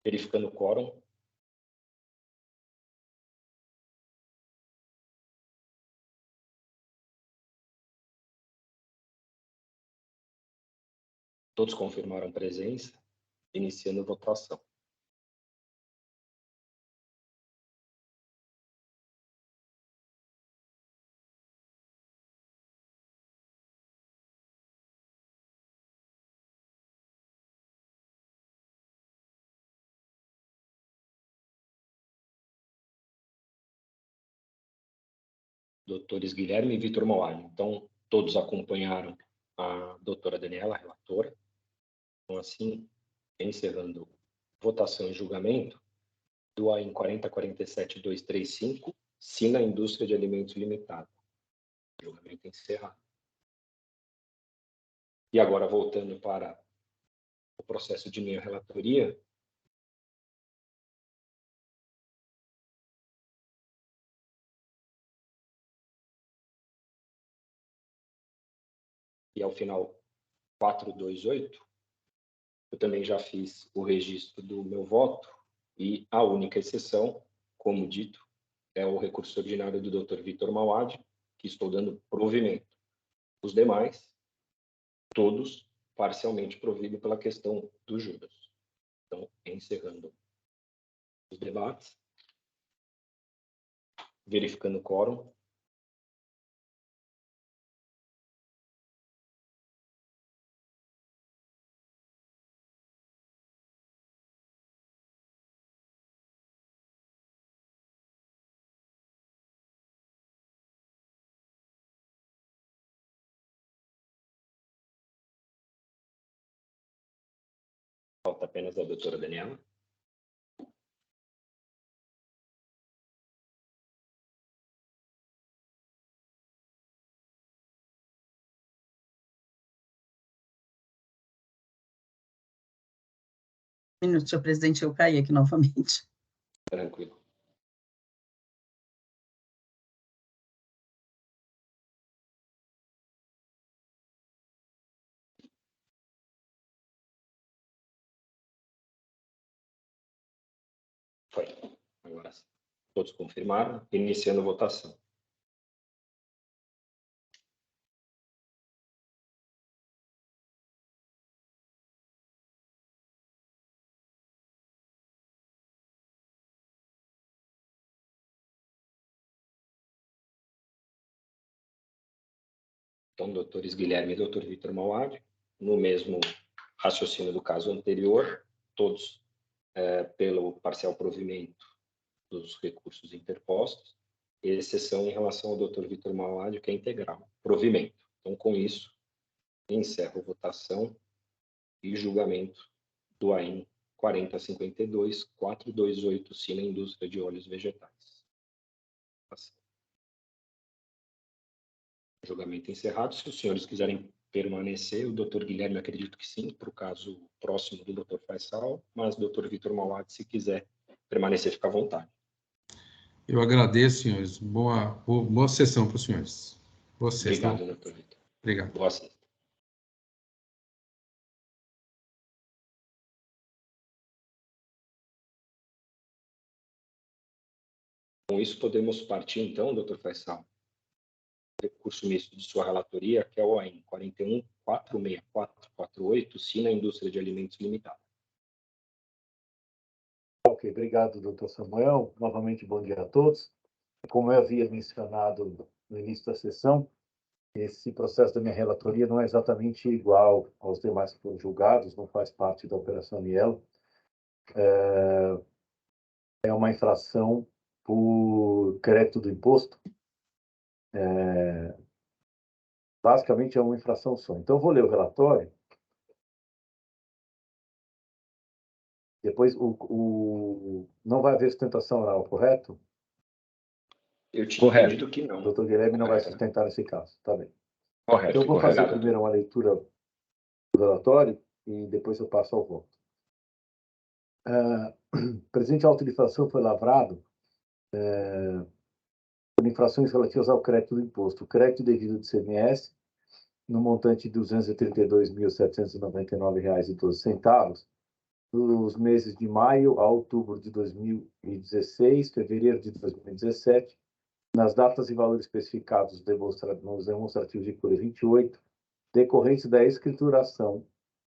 S1: Verificando o quórum. Todos confirmaram presença, iniciando a votação. Doutores Guilherme e Vitor Moalho. Então, todos acompanharam a doutora Daniela, a relatora. Então, assim, encerrando votação e julgamento, do AIN 4047-235, Sina Indústria de Alimentos Limitada. Julgamento encerrado. E agora, voltando para o processo de minha relatoria, e ao final 428, eu também já fiz o registro do meu voto, e a única exceção, como dito, é o recurso ordinário do Dr. Vitor Mauad, que estou dando provimento. Os demais, todos parcialmente provido pela questão dos juros. Então, encerrando os debates, verificando o quórum. Falta apenas a doutora Daniela.
S4: Minuto, senhor presidente, eu caí aqui novamente.
S1: Tranquilo. Foi. Agora sim. Todos confirmaram, iniciando a votação. Então, doutores Guilherme e doutor Vitor Mauad, no mesmo raciocínio do caso anterior, todos pelo parcial provimento dos recursos interpostos, exceção em relação ao doutor Vitor Mauad, que é integral, provimento. Então, com isso, encerro a votação e julgamento do AIN 4052, 428, Sina Indústria de Óleos Vegetais. Julgamento encerrado. Se os senhores quiserem permanecer, o doutor Guilherme, acredito que sim, para o caso próximo do doutor Faisal, mas o doutor Vitor Mauad, se quiser permanecer, fica à vontade.
S5: Eu agradeço, senhores. Boa sessão para os senhores. Boa sexta.
S1: Obrigado, doutor Vitor.
S5: Obrigado.
S1: Boa sexta. Com isso, podemos partir, então, doutor Faisal, recurso misto de sua relatoria, que é o AIN 41-46448, Sina Indústria de Alimentos Limitada.
S2: Ok, obrigado, doutor Samuel. Novamente, bom dia a todos. Como eu havia mencionado no início da sessão, esse processo da minha relatoria não é exatamente igual aos demais que foram julgados, não faz parte da Operação Anielo. É uma infração por crédito do imposto. Basicamente, é uma infração só. Então, eu vou ler o relatório. Depois, não vai haver sustentação oral, correto?
S1: Eu tinha entendido que não.
S2: O doutor Guilherme não vai sustentar nesse caso. Tá bem.
S1: Correto.
S2: Então, eu vou fazer primeiro uma leitura do relatório e depois eu passo ao voto. O presente auto de infração foi lavrado por infrações relativas ao crédito do imposto. O crédito devido de CMS, no montante de R$ 232.799,12, nos meses de maio a outubro de 2016, fevereiro de 2017, nas datas e valores especificados nos demonstrativos de folha 28, decorrentes da escrituração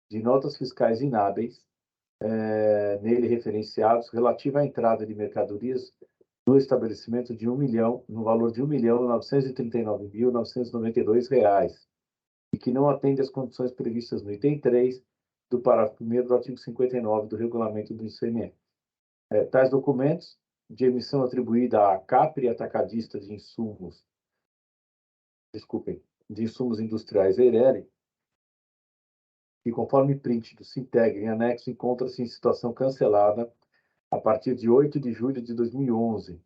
S2: de notas fiscais inábeis, nele referenciados, relativa à entrada de mercadorias no estabelecimento de no valor de R$ 1.939.992, e que não atende às condições previstas no item 3 do parágrafo 1º do artigo 59 do regulamento do ICMS. Tais documentos, de emissão atribuída à Capri Atacadista de Insumos, de Insumos Industriais Eireli, que, conforme print do Sinteg em anexo, encontra-se em situação cancelada a partir de 8 de julho de 2011.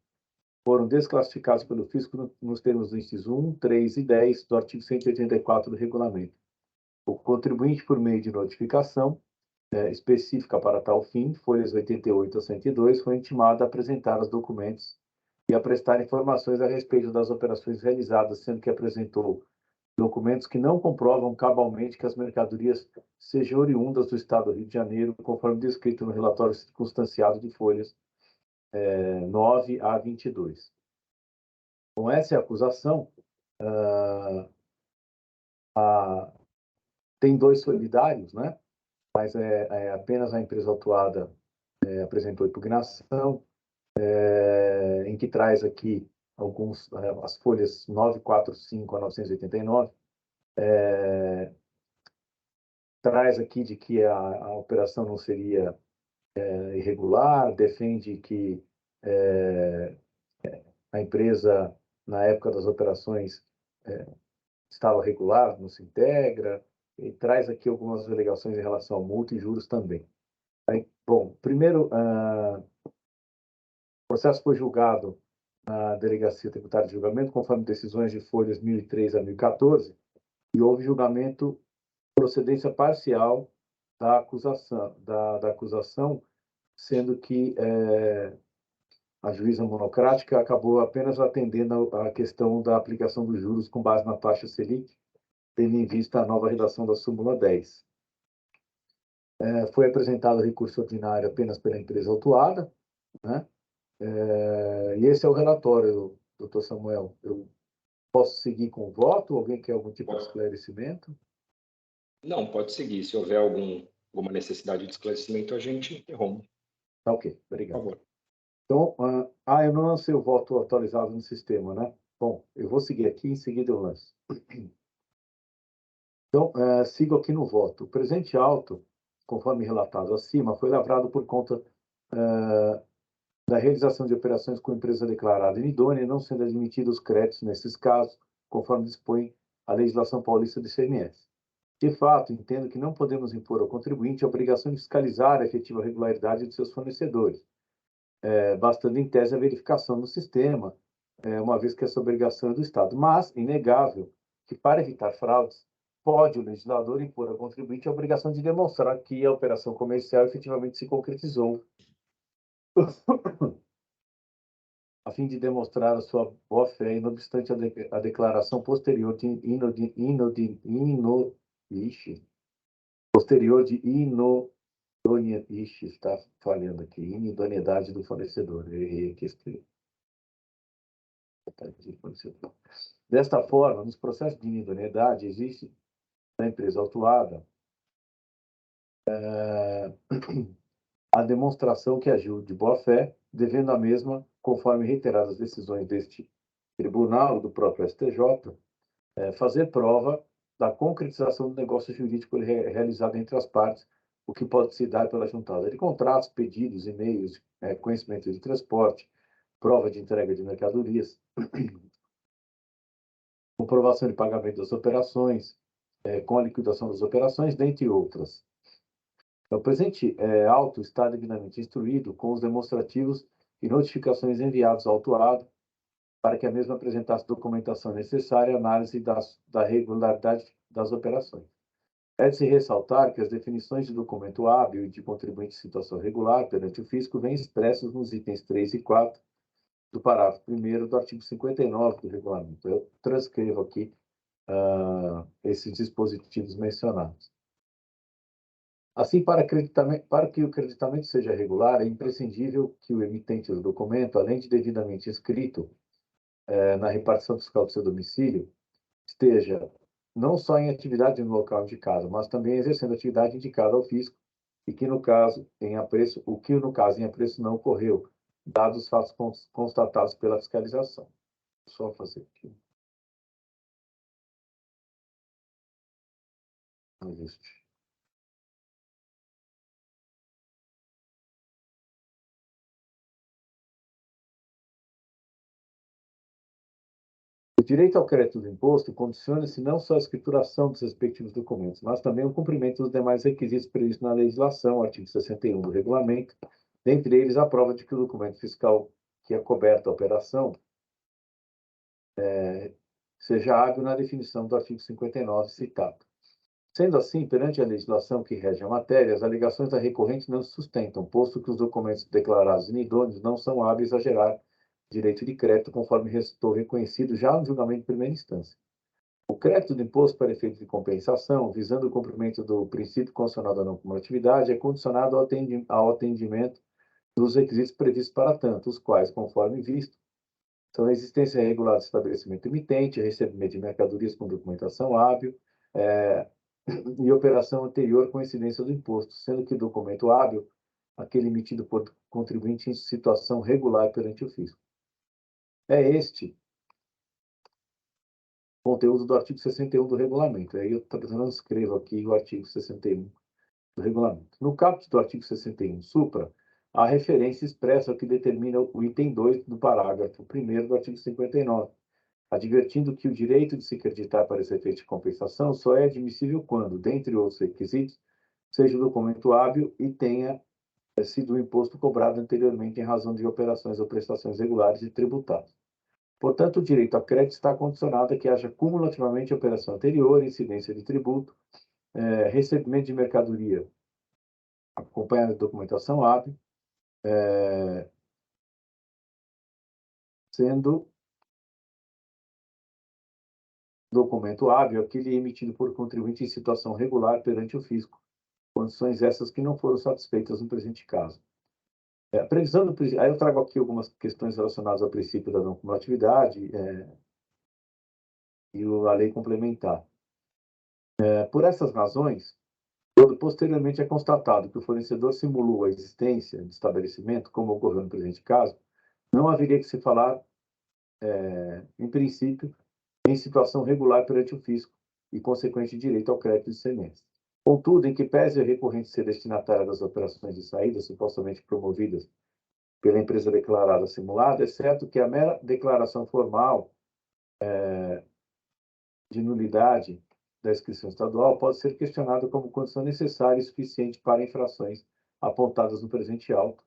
S2: Foram desclassificados pelo fisco nos termos do inciso 1, 3 e 10 do artigo 184 do regulamento. O contribuinte, por meio de notificação específica para tal fim, folhas 88 a 102, foi intimado a apresentar os documentos e a prestar informações a respeito das operações realizadas, sendo que apresentou documentos que não comprovam cabalmente que as mercadorias sejam oriundas do Estado do Rio de Janeiro, conforme descrito no relatório circunstanciado de folhas 9 a 22. Com essa acusação, tem dois solidários, né? Mas apenas a empresa autuada apresentou impugnação, em que traz aqui as folhas 945 a 989, traz aqui de que a operação não seria irregular, defende que a empresa, na época das operações, estava regular, não se integra, e traz aqui algumas alegações em relação ao multa e juros também. Bom, primeiro, o processo foi julgado na Delegacia Tributária de Julgamento, conforme decisões de folhas 1003 a 1014, e houve julgamento procedência parcial da acusação, sendo que a juíza monocrática acabou apenas atendendo a questão da aplicação dos juros com base na taxa Selic, tendo em vista a nova redação da súmula 10. Foi apresentado recurso ordinário apenas pela empresa autuada, né? E esse é o relatório, doutor Samuel. Eu posso seguir com o voto? Alguém quer algum tipo de esclarecimento?
S1: Não, pode seguir. Se houver alguma necessidade de esclarecimento, a gente interrompe.
S2: Tá ok, obrigado.
S1: Por favor.
S2: Então, eu não lancei o voto atualizado no sistema, né? Bom, eu vou seguir aqui, em seguida eu lanço. Então, sigo aqui no voto. O presente auto, conforme relatado acima, foi lavrado por conta da realização de operações com empresa declarada inidônea, não sendo admitidos créditos nesses casos, conforme dispõe a legislação paulista do ICMS. De fato, entendo que não podemos impor ao contribuinte a obrigação de fiscalizar a efetiva regularidade de seus fornecedores, bastando em tese a verificação no sistema, uma vez que essa obrigação é do Estado. Mas, inegável que, para evitar fraudes, pode o legislador impor ao contribuinte a obrigação de demonstrar que a operação comercial efetivamente se concretizou, a fim de demonstrar a sua boa-fé, e não obstante a declaração posterior de está falhando aqui, inidoneidade do fornecedor. Eu errei aqui escrito. Desta forma, nos processos de inidoneidade, existe na empresa autuada a demonstração que agiu de boa-fé, devendo a mesma, conforme reiteradas decisões deste tribunal, do próprio STJ, fazer prova da concretização do negócio jurídico realizado entre as partes, o que pode se dar pela juntada de contratos, pedidos, e-mails, conhecimento de transporte, prova de entrega de mercadorias, comprovação de pagamento das operações, com a liquidação das operações, dentre outras. O presente auto está devidamente instruído com os demonstrativos e notificações enviados ao autuado para que a mesma apresentasse documentação necessária à análise da regularidade das operações. É de se ressaltar que as definições de documento hábil e de contribuinte em situação regular perante o fisco vêm expressas nos itens 3 e 4 do parágrafo 1º do artigo 59 do regulamento. Eu transcrevo aqui esses dispositivos mencionados. Assim, para que o creditamento seja regular, é imprescindível que o emitente do documento, além de devidamente inscrito na repartição fiscal do seu domicílio, esteja não só em atividade no local indicado, mas também exercendo atividade indicada ao fisco, e que, no caso, em apreço não ocorreu, dados os fatos constatados pela fiscalização. Só fazer aqui. Ajuste. O direito ao crédito do imposto condiciona-se não só à escrituração dos respectivos documentos, mas também ao cumprimento dos demais requisitos previstos na legislação, artigo 61 do regulamento, dentre eles a prova de que o documento fiscal que é coberto a operação seja hábil na definição do artigo 59 citado. Sendo assim, perante a legislação que rege a matéria, as alegações da recorrente não se sustentam, posto que os documentos declarados inidôneos não são hábeis a gerar direito de crédito, conforme restou reconhecido já no julgamento de primeira instância. O crédito do imposto para efeito de compensação, visando o cumprimento do princípio constitucional da não cumulatividade, é condicionado ao atendimento dos requisitos previstos para tanto, os quais, conforme visto, são a existência regular do estabelecimento emitente, recebimento de mercadorias com documentação hábil, e operação anterior com incidência do imposto, sendo que o documento hábil, aquele emitido por contribuinte em situação regular perante o fisco. É este conteúdo do artigo 61 do regulamento. Aí eu transcrevo aqui o artigo 61 do regulamento. No caput do artigo 61 supra, a referência expressa que determina o item 2 do parágrafo 1º do artigo 59, advertindo que o direito de se creditar para esse efeito de compensação só é admissível quando, dentre outros requisitos, seja o documento hábil e tenha sido o imposto cobrado anteriormente em razão de operações ou prestações regulares e tributadas. Portanto, o direito a crédito está condicionado a que haja cumulativamente operação anterior, incidência de tributo, recebimento de mercadoria acompanhado de documentação hábil, sendo documento hábil aquele emitido por contribuinte em situação regular perante o fisco, condições essas que não foram satisfeitas no presente caso. Aí eu trago aqui algumas questões relacionadas ao princípio da não cumulatividade e a lei complementar. Por essas razões, quando posteriormente é constatado que o fornecedor simulou a existência de estabelecimento, como ocorreu no presente caso, não haveria que se falar, em princípio, em situação regular perante o fisco, e consequente direito ao crédito de semestre. Contudo, em que pese o recorrente ser destinatário das operações de saída supostamente promovidas pela empresa declarada simulada, é certo que a mera declaração formal de nulidade da inscrição estadual pode ser questionada como condição necessária e suficiente para infrações apontadas no presente auto,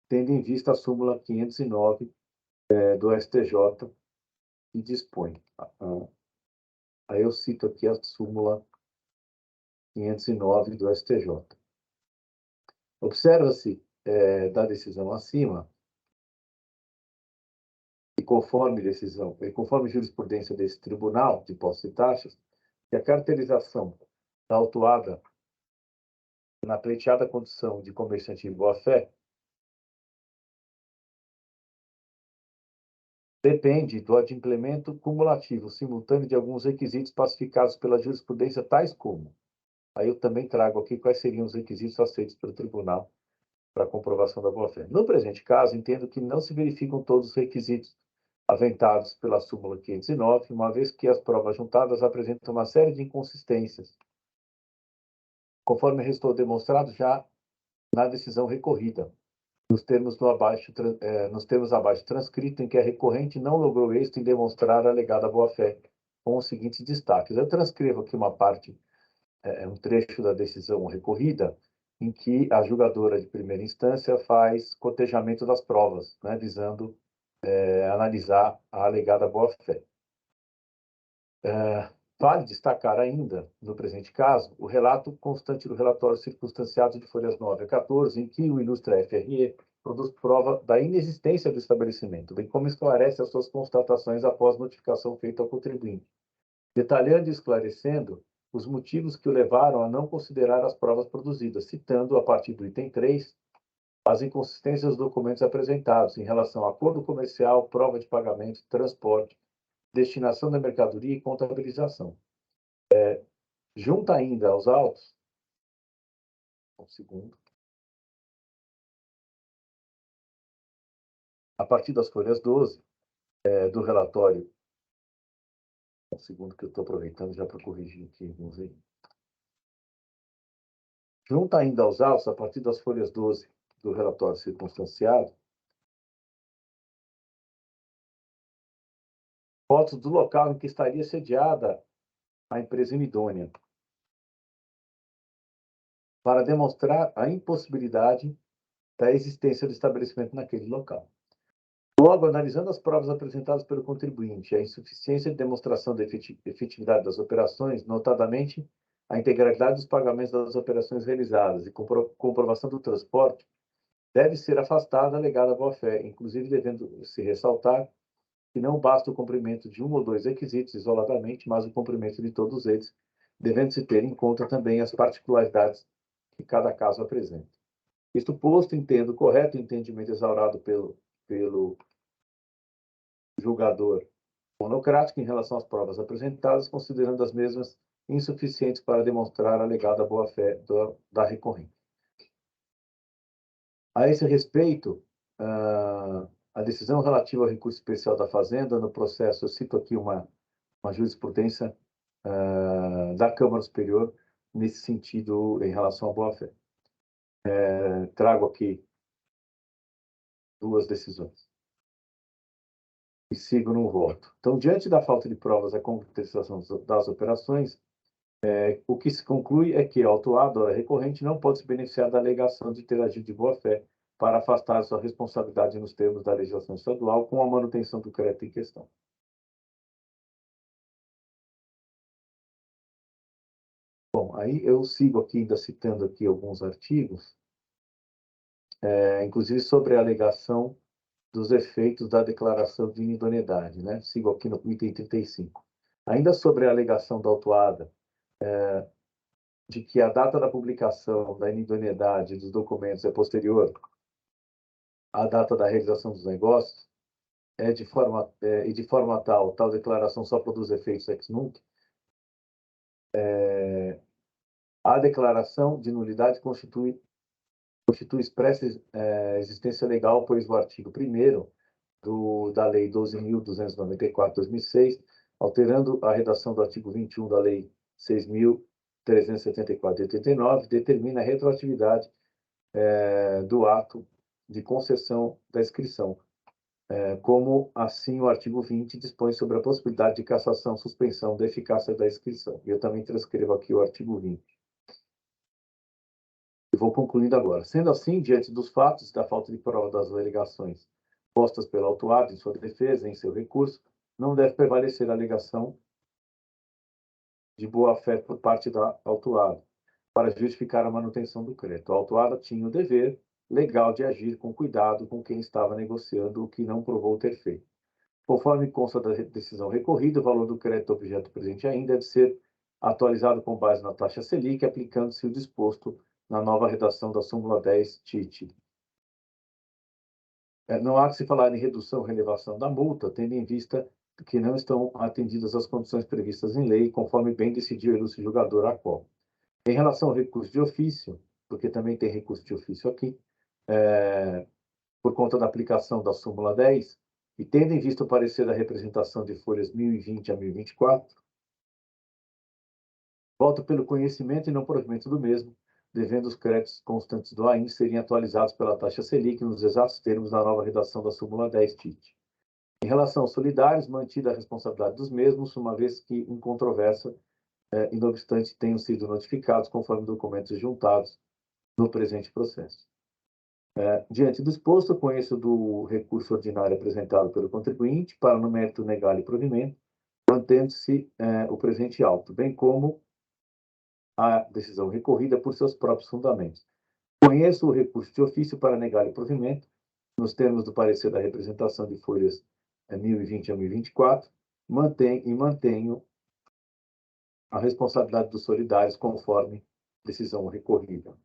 S2: tendo em vista a súmula 509 do STJ, que dispõe. Aí eu cito aqui a súmula 509 do STJ. Observa-se da decisão acima, e conforme jurisprudência desse tribunal de impostos e taxas, que a caracterização da autuada na pleiteada condição de comerciante em boa-fé depende do adimplemento cumulativo simultâneo de alguns requisitos pacificados pela jurisprudência, tais como. Aí eu também trago aqui quais seriam os requisitos aceitos pelo tribunal para comprovação da boa-fé. No presente caso, entendo que não se verificam todos os requisitos aventados pela súmula 509, uma vez que as provas juntadas apresentam uma série de inconsistências, conforme restou demonstrado já na decisão recorrida, nos termos abaixo transcrito, em que a recorrente não logrou êxito em demonstrar a alegada boa-fé, com os seguintes destaques. Eu transcrevo aqui uma parte, um trecho da decisão recorrida, em que a julgadora de primeira instância faz cotejamento das provas, né, visando analisar a alegada boa-fé. Vale destacar ainda, no presente caso, o relato constante do relatório circunstanciado de folhas 9 a 14, em que o ilustre FRE produz prova da inexistência do estabelecimento, bem como esclarece as suas constatações após notificação feita ao contribuinte, detalhando e esclarecendo os motivos que o levaram a não considerar as provas produzidas, citando, a partir do item 3, as inconsistências dos documentos apresentados em relação a acordo comercial, prova de pagamento, transporte, destinação da mercadoria e contabilização. Junta ainda aos autos, um segundo, a partir das folhas 12 do relatório, um segundo que eu estou aproveitando já para corrigir aqui, vamos ver. Junta ainda aos autos, a partir das folhas 12 do relatório circunstanciado, fotos do local em que estaria sediada a empresa inidônea, para demonstrar a impossibilidade da existência do estabelecimento naquele local. Logo, analisando as provas apresentadas pelo contribuinte, a insuficiência de demonstração da efetividade das operações, notadamente a integralidade dos pagamentos das operações realizadas e comprovação do transporte, deve ser afastada a alegada boa-fé, inclusive devendo se ressaltar que não basta o cumprimento de um ou dois requisitos isoladamente, mas o cumprimento de todos eles, devendo-se ter em conta também as particularidades que cada caso apresenta. Isto posto, entendo correto o entendimento exaurado pelo julgador monocrático em relação às provas apresentadas, considerando as mesmas insuficientes para demonstrar a alegada boa-fé da recorrente. A esse respeito, a decisão relativa ao recurso especial da Fazenda, no processo, eu cito aqui uma jurisprudência da Câmara Superior nesse sentido em relação à boa-fé. Trago aqui duas decisões e sigo no voto. Então, diante da falta de provas da concretização das operações, o que se conclui é que a autuada recorrente não pode se beneficiar da alegação de ter agido de boa-fé para afastar sua responsabilidade nos termos da legislação estadual com a manutenção do crédito em questão. Bom, aí eu sigo aqui ainda citando aqui alguns artigos, inclusive sobre a alegação dos efeitos da declaração de inidoneidade, né? Sigo aqui no item 35. Ainda sobre a alegação da autuada, de que a data da publicação da inidoneidade dos documentos é posterior à data da realização dos negócios, e de forma tal declaração só produz efeitos ex nunc, a declaração de nulidade constitui expressa existência legal, pois o artigo 1º da Lei 12.294/2006, alterando a redação do artigo 21 da Lei 6.374/89, determina a retroatividade do ato de concessão da inscrição, como assim o artigo 20 dispõe sobre a possibilidade de cassação, suspensão da eficácia da inscrição. Eu também transcrevo aqui o artigo 20. E vou concluindo agora. Sendo assim, diante dos fatos e da falta de prova das alegações postas pelo autuado em sua defesa, em seu recurso, não deve prevalecer a alegação de boa-fé por parte da autuada para justificar a manutenção do crédito. A autuada tinha o dever legal de agir com cuidado com quem estava negociando o que não provou ter feito. Conforme consta da decisão recorrida, o valor do crédito objeto presente ainda deve ser atualizado com base na taxa Selic, aplicando-se o disposto na nova redação da súmula 10 TIT. Não há que se falar em redução ou relevação da multa, tendo em vista que não estão atendidas as condições previstas em lei, conforme bem decidiu o ilustre julgador Acol. Em relação ao recurso de ofício, porque também tem recurso de ofício aqui, por conta da aplicação da súmula 10, e tendo em vista o parecer da representação de folhas 1020 a 1024, voto pelo conhecimento e não provimento do mesmo, devendo os créditos constantes do AIN serem atualizados pela taxa Selic nos exatos termos da nova redação da súmula 10 TIT. Em relação aos solidários, mantida a responsabilidade dos mesmos, uma vez que incontroversa, e não obstante tenham sido notificados conforme documentos juntados no presente processo. Diante do exposto, conheço do recurso ordinário apresentado pelo contribuinte para, no mérito, negar-lhe provimento, mantendo-se o presente auto, bem como a decisão recorrida por seus próprios fundamentos. Conheço o recurso de ofício para negar-lhe provimento, nos termos do parecer da representação de folhas 1020 a 1024, mantenho a responsabilidade dos solidários conforme decisão recorrida.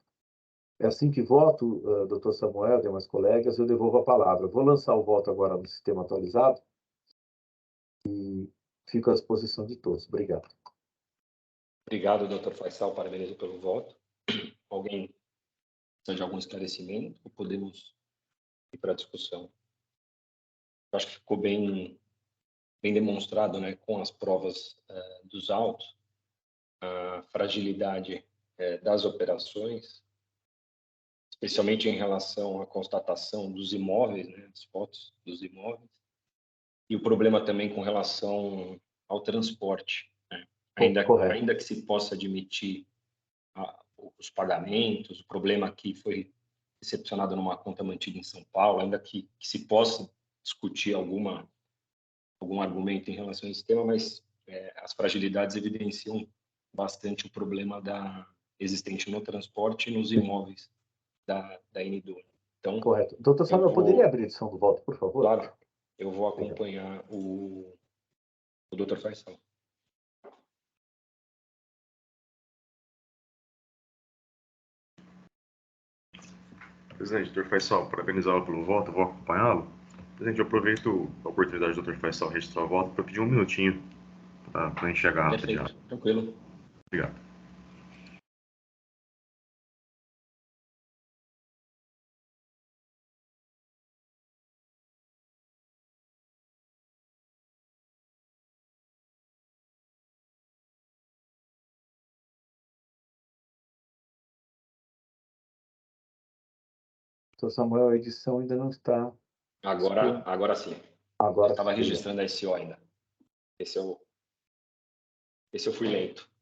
S2: É assim que voto, doutor Samuel, demais colegas, eu devolvo a palavra. Vou lançar o voto agora no sistema atualizado e fico à disposição de todos. Obrigado.
S1: Obrigado, doutor Faisal, parabenizo pelo voto. Alguém precisa de algum esclarecimento ou podemos ir para a discussão? Eu acho que ficou bem demonstrado, né, com as provas dos autos, a fragilidade das operações, especialmente em relação à constatação dos imóveis, né, as fotos dos imóveis, e o problema também com relação ao transporte, né? Ainda que se possa admitir os pagamentos, o problema que foi recepcionado numa conta mantida em São Paulo, ainda que se possa discutir algum argumento em relação a esse tema, mas as fragilidades evidenciam bastante o problema existente no transporte e nos imóveis da N2. Então,
S2: correto. Doutor Samuel, poderia abrir a edição do voto, por favor?
S1: Claro, eu vou acompanhar o doutor Faisal.
S7: Presidente, doutor Faisal, parabenizá-lo pelo voto, vou acompanhá-lo. Presidente, eu aproveito a oportunidade do doutor Faisal registrar o voto para pedir um minutinho para enxergar a ata de ato.
S1: Tranquilo.
S7: Obrigado.
S2: Doutor Samuel, a edição ainda não está...
S1: Agora sim.
S2: Agora
S1: eu estava
S2: sim.
S1: registrando a SO ainda. Esse eu fui lento.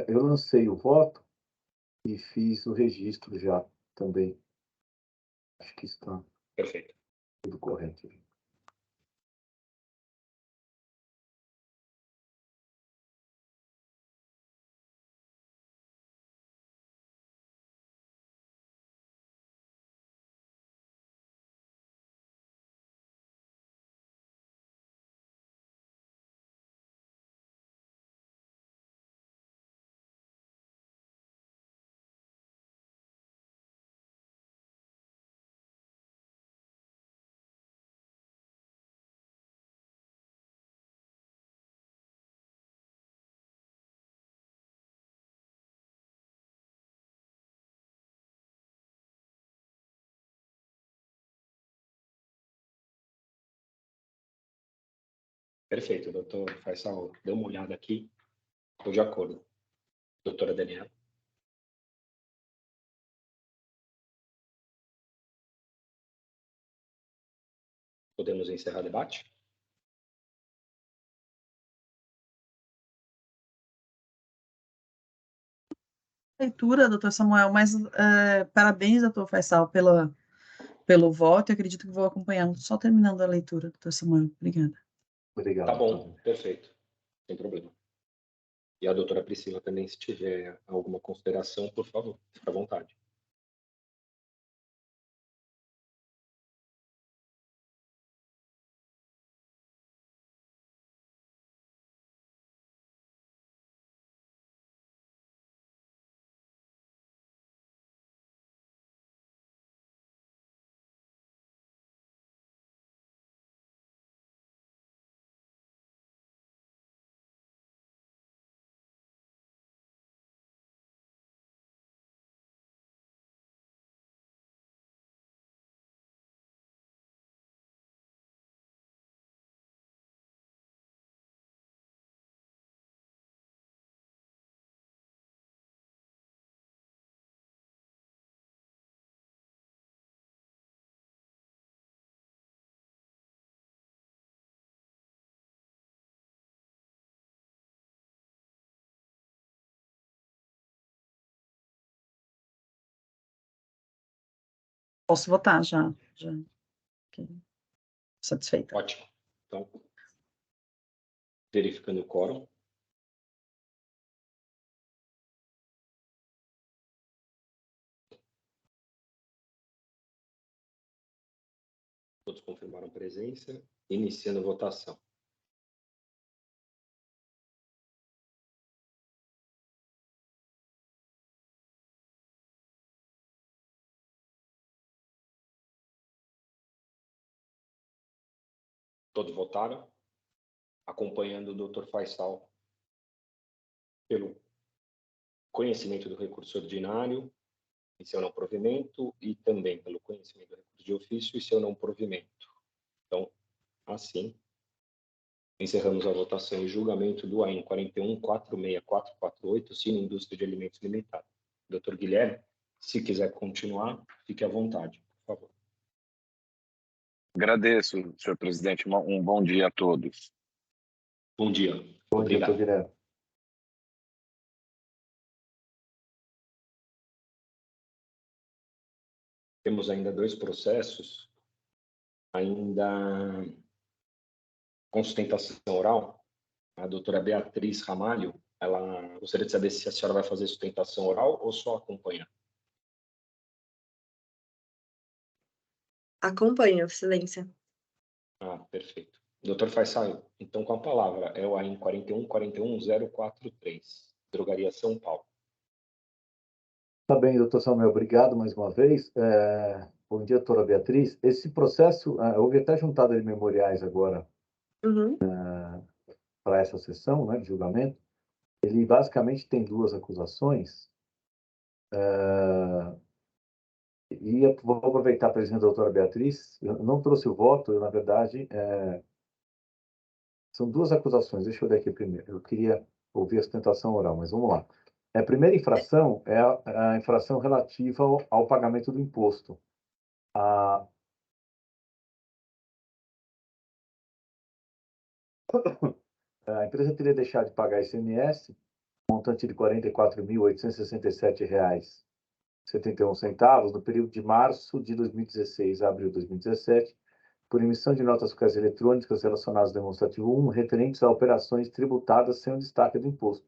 S2: eu lancei o voto e fiz o registro já também. Acho que está
S1: Perfeito.
S2: tudo correto.
S1: Perfeito, doutor Faisal. Dê uma olhada aqui. Estou de acordo. Doutora Daniela. Podemos encerrar o debate?
S4: Leitura, doutor Samuel, mas parabéns, doutor Faisal, pelo voto. Eu acredito que vou acompanhando. Só terminando a leitura, doutor Samuel. Obrigada.
S2: Obrigado.
S1: Tá bom, perfeito. Sem problema. E a doutora Priscila também, se tiver alguma consideração, por favor, fique à vontade.
S4: Posso votar já. Satisfeita.
S1: Ótimo. Então, verificando o quórum. Todos confirmaram presença. Iniciando a votação. Todos votaram? Acompanhando o doutor Faisal pelo conhecimento do recurso ordinário e seu não provimento, e também pelo conhecimento do recurso de ofício e seu não provimento. Então, assim, encerramos a votação e julgamento do AIN 41-46448, Cine Indústria de Alimentos Limitada. Doutor Guilherme, se quiser continuar, fique à vontade, por favor.
S8: Agradeço, senhor presidente. Um bom dia a todos.
S1: Bom dia.
S2: Bom dia, doutor
S1: Obrigado.
S2: Guilherme.
S1: Temos ainda 2 processos, ainda com sustentação oral. A doutora Beatriz Ramalho, ela gostaria de saber se a senhora vai fazer sustentação oral ou só acompanhar.
S6: Acompanho, excelência.
S1: Ah, perfeito. Doutor Faisal, então com a palavra, é o AIN 41-41043, Drogaria São Paulo.
S2: Tá bem, doutor Samuel, obrigado mais uma vez. Bom dia, doutora Beatriz. Esse processo, houve até juntada de memoriais agora
S6: Uhum.
S2: para essa sessão, né, de julgamento. Ele basicamente tem 2 acusações. E eu vou aproveitar a presença da doutora Beatriz. Eu não trouxe o voto, na verdade, são 2 acusações. Deixa eu ler aqui primeiro. Eu queria ouvir a sustentação oral, mas vamos lá. A primeira infração é a infração relativa ao pagamento do imposto. A empresa teria deixado de pagar ICMS montante de R$ 44.867,71 no período de março de 2016 a abril de 2017, por emissão de notas fiscais eletrônicas relacionadas ao demonstrativo 1, referentes a operações tributadas sem o destaque do imposto,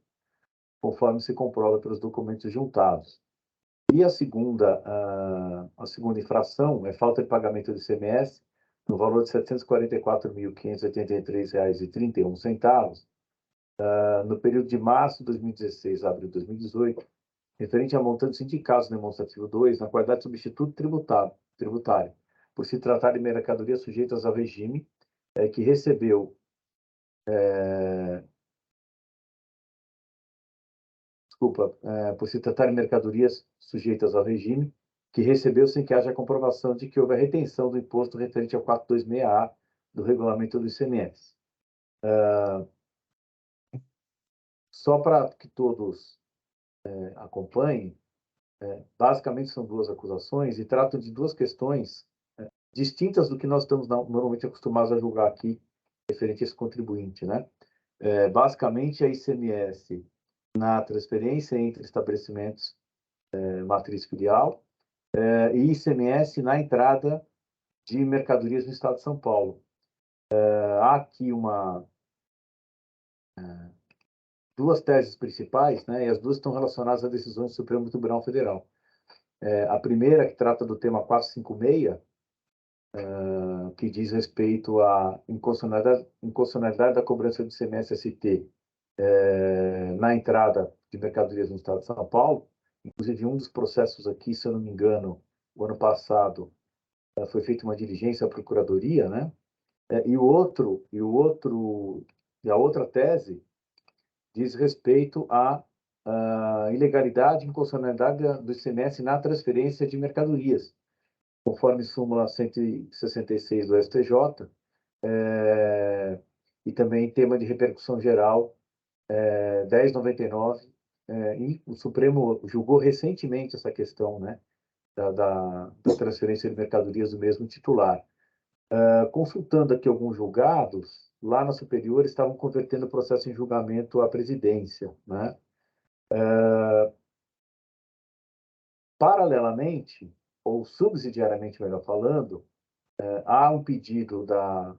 S2: conforme se comprova pelos documentos juntados. E a segunda infração é falta de pagamento do ICMS, no valor de R$ 744.583,31, no período de março de 2016 a abril de 2018, referente a montantes indicados no demonstrativo 2, na qualidade de substituto tributário, por se tratar de mercadorias sujeitas ao regime, que recebeu por se tratar de mercadorias sujeitas ao regime, que recebeu sem que haja comprovação de que houve a retenção do imposto referente ao 426A do regulamento do ICMS. Só para que todos acompanhem, basicamente são duas acusações e tratam de duas questões distintas do que nós estamos normalmente acostumados a julgar aqui, referente a esse contribuinte, né? Basicamente, a ICMS na transferência entre estabelecimentos matriz filial e ICMS na entrada de mercadorias no estado de São Paulo. Há aqui duas teses principais, né, e as duas estão relacionadas a decisões do Supremo Tribunal Federal. A primeira, que trata do tema 456, que diz respeito à inconstitucionalidade da cobrança do ICMS-ST na entrada de mercadorias no estado de São Paulo. Inclusive, um dos processos aqui, se eu não me engano, o ano passado, foi feita uma diligência à Procuradoria, né? E a outra tese diz respeito à ilegalidade e inconstitucionalidade do ICMS na transferência de mercadorias, conforme súmula 166 do STJ, e também tema de repercussão geral 1099, e o Supremo julgou recentemente essa questão, né, da transferência de mercadorias do mesmo titular. Consultando aqui alguns julgados, lá na Superior estavam convertendo o processo em julgamento à presidência, né? Paralelamente, ou subsidiariamente, melhor falando, há um pedido da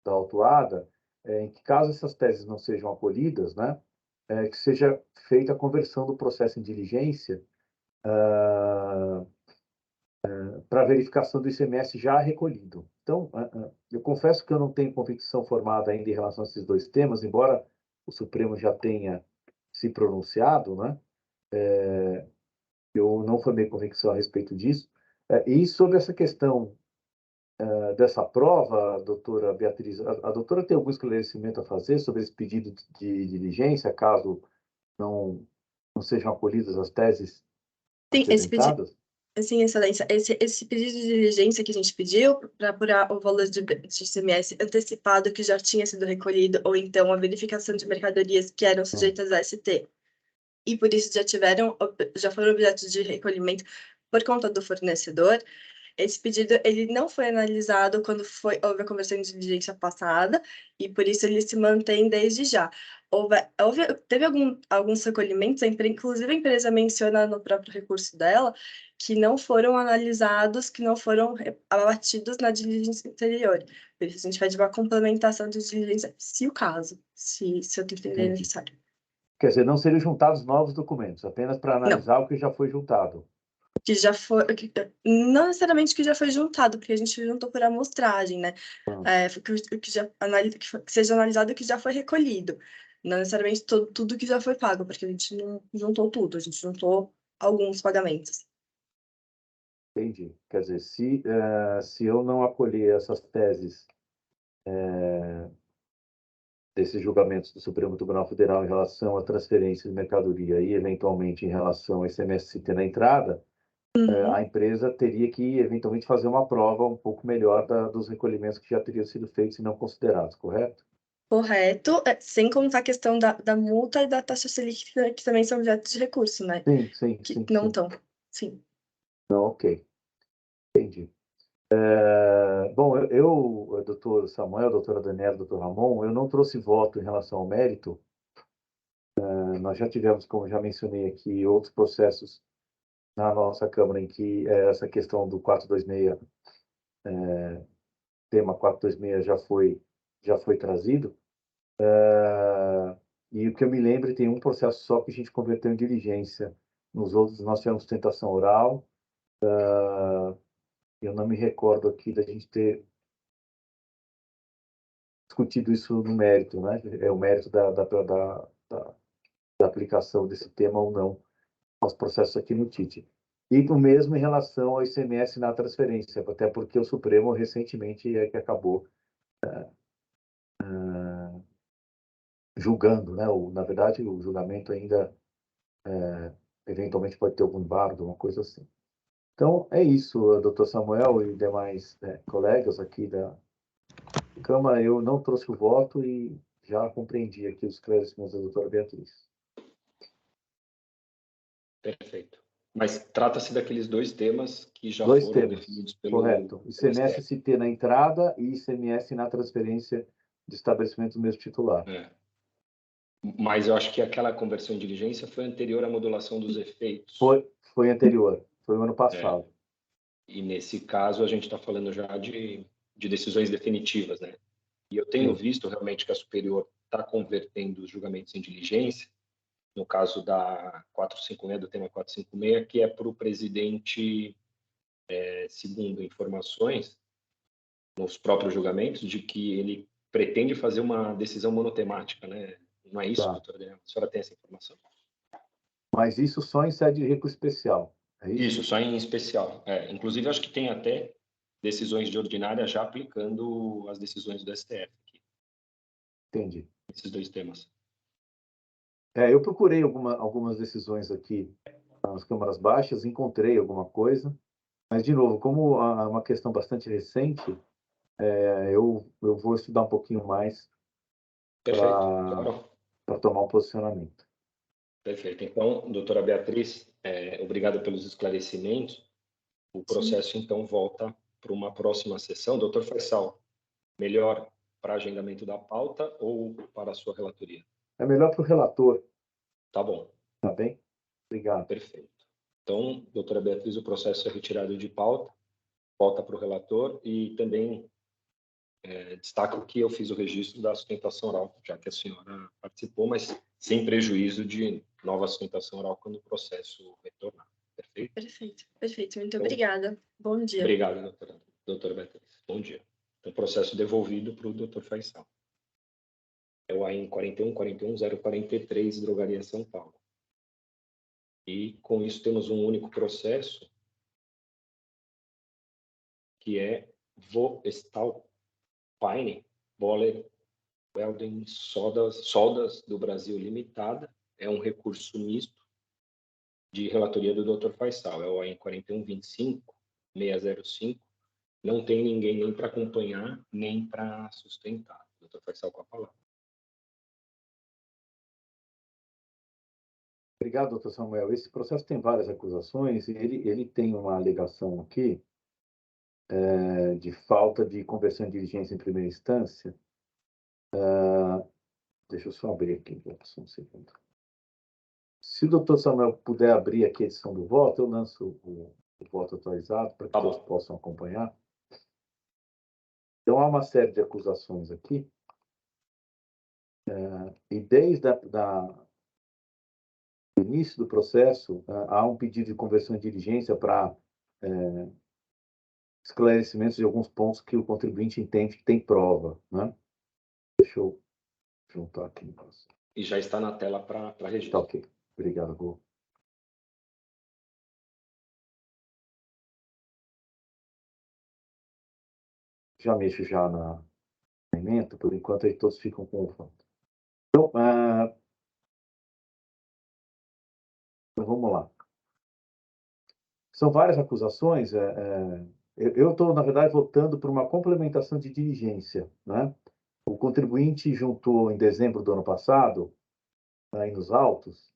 S2: autuada em que, caso essas teses não sejam acolhidas, né, que seja feita a conversão do processo em diligência para verificação do ICMS já recolhido. Então, eu confesso que eu não tenho convicção formada ainda em relação a esses dois temas, embora o Supremo já tenha se pronunciado, né? Eu não formei convicção a respeito disso. E sobre essa questão dessa prova, doutora Beatriz, a doutora tem algum esclarecimento a fazer sobre esse pedido de diligência, caso não sejam acolhidas as teses apresentadas?
S9: Sim, Excelência. Esse pedido de diligência que a gente pediu para apurar o valor de ICMS antecipado que já tinha sido recolhido, ou então a verificação de mercadorias que eram sujeitas a ST, e por isso já foram objeto de recolhimento por conta do fornecedor. Esse pedido ele não foi analisado quando houve a conversão de diligência passada, e por isso ele se mantém desde já. Teve alguns recolhimentos, inclusive a empresa menciona no próprio recurso dela, que não foram analisados, que não foram abatidos na diligência anterior. Por isso a gente pede uma complementação de diligência, se o caso, se eu entender necessário.
S2: Quer dizer, não seriam juntados novos documentos, apenas para analisar o que já foi juntado.
S9: Não necessariamente que já foi juntado, porque a gente juntou por amostragem, né? Que seja analisado o que já foi recolhido. Não necessariamente tudo que já foi pago, porque a gente não juntou tudo, a gente juntou alguns pagamentos.
S2: Entendi. Quer dizer, se eu não acolher essas teses desses julgamentos do Supremo Tribunal Federal em relação à transferência de mercadoria e, eventualmente, em relação ao ICMS-ST na entrada, a empresa teria que, eventualmente, fazer uma prova um pouco melhor dos recolhimentos que já teriam sido feitos e não considerados, correto?
S9: Correto, sem contar a questão da multa e da taxa Selic, que também são objetos de recurso, né?
S2: Sim.
S9: Não estão, sim.
S2: Não, ok. Entendi. Bom, eu, doutor Samuel, doutora Daniela, doutor Ramon, eu não trouxe voto em relação ao mérito, Nós já tivemos, como já mencionei aqui, outros processos na nossa Câmara em que essa questão do 426, tema 426 já foi trazido. E o que eu me lembro, tem um processo só que a gente converteu em diligência. Nos outros, nós tivemos sustentação oral. Eu não me recordo aqui da gente ter discutido isso no mérito, né? É o mérito da aplicação desse tema ou não aos processos aqui no TIT. E o mesmo em relação ao ICMS na transferência, até porque o Supremo recentemente é que acabou julgando, né? Na verdade, o julgamento ainda eventualmente pode ter algum embargo, uma coisa assim. Então, é isso, doutor Samuel e demais colegas aqui da Câmara. Eu não trouxe o voto e já compreendi aqui os esclarecimentos da doutora Beatriz.
S1: Perfeito. Mas trata-se daqueles dois temas que já
S2: Dois
S1: foram
S2: temas,
S1: definidos pelo...
S2: correto. ICMS-ST na entrada e ICMS na transferência de estabelecimento do mesmo titular.
S1: Mas eu acho que aquela conversão em diligência foi anterior à modulação dos efeitos.
S2: Foi anterior, foi o ano passado.
S1: E nesse caso a gente está falando já de decisões definitivas, né? E eu tenho visto realmente que a superior está convertendo os julgamentos em diligência, no caso da 456, do tema 456, que é para o presidente, segundo informações, nos próprios julgamentos, de que ele pretende fazer uma decisão monotemática, né? Não é isso, doutora Daniela? A senhora tem essa informação?
S2: Mas isso só em sede de recurso especial, é isso?
S1: Isso, só em especial. Inclusive, acho que tem até decisões de ordinária já aplicando as decisões do STF aqui.
S2: Entendi.
S1: Esses dois temas.
S2: Eu procurei algumas decisões aqui nas câmaras baixas, encontrei alguma coisa, mas, de novo, como é uma questão bastante recente, eu vou estudar um pouquinho mais para tomar um posicionamento.
S1: Perfeito. Então, doutora Beatriz, obrigado pelos esclarecimentos. O processo, então, volta para uma próxima sessão. Doutor Faisal, melhor para agendamento da pauta ou para a sua relatoria?
S2: É melhor para o relator.
S1: Tá bom.
S2: Tá bem? Obrigado.
S1: Perfeito. Então, doutora Beatriz, o processo é retirado de pauta, volta para o relator e também destaco que eu fiz o registro da sustentação oral, já que a senhora participou, mas sem prejuízo de nova sustentação oral quando o processo retornar. Perfeito?
S9: Perfeito, perfeito. Muito obrigada. Bom dia.
S1: Obrigado, doutora Beatriz. Bom dia. Então, processo devolvido para o doutor Faisal. É o AIN 41.41.043, Drogaria São Paulo. E, com isso, temos um único processo, que é Voestalpine Boller Welding Soldas do Brasil Limitada. É um recurso misto de relatoria do Dr. Faisal. É o AIN 41.25.605. Não tem ninguém nem para acompanhar, nem para sustentar. Dr. Faisal, com a palavra.
S2: Obrigado, doutor Samuel. Esse processo tem várias acusações e ele tem uma alegação aqui de falta de conversão de diligência em primeira instância. Deixa eu só abrir aqui, só um segundo. Se o doutor Samuel puder abrir aqui a edição do voto, eu lanço o voto atualizado para que todos possam acompanhar. Então, há uma série de acusações aqui. E desde o início do processo, há um pedido de conversão de diligência para esclarecimentos de alguns pontos que o contribuinte entende que tem prova, né? Deixa eu juntar aqui.
S1: E já está na tela para registro.
S2: Tá, ok. Obrigado, Gu. Já mexo já na emenda, por enquanto aí todos ficam com o voto. Então, vamos lá. São várias acusações. Eu estou, na verdade, votando por uma complementação de diligência, né? O contribuinte juntou, em dezembro do ano passado, aí nos autos,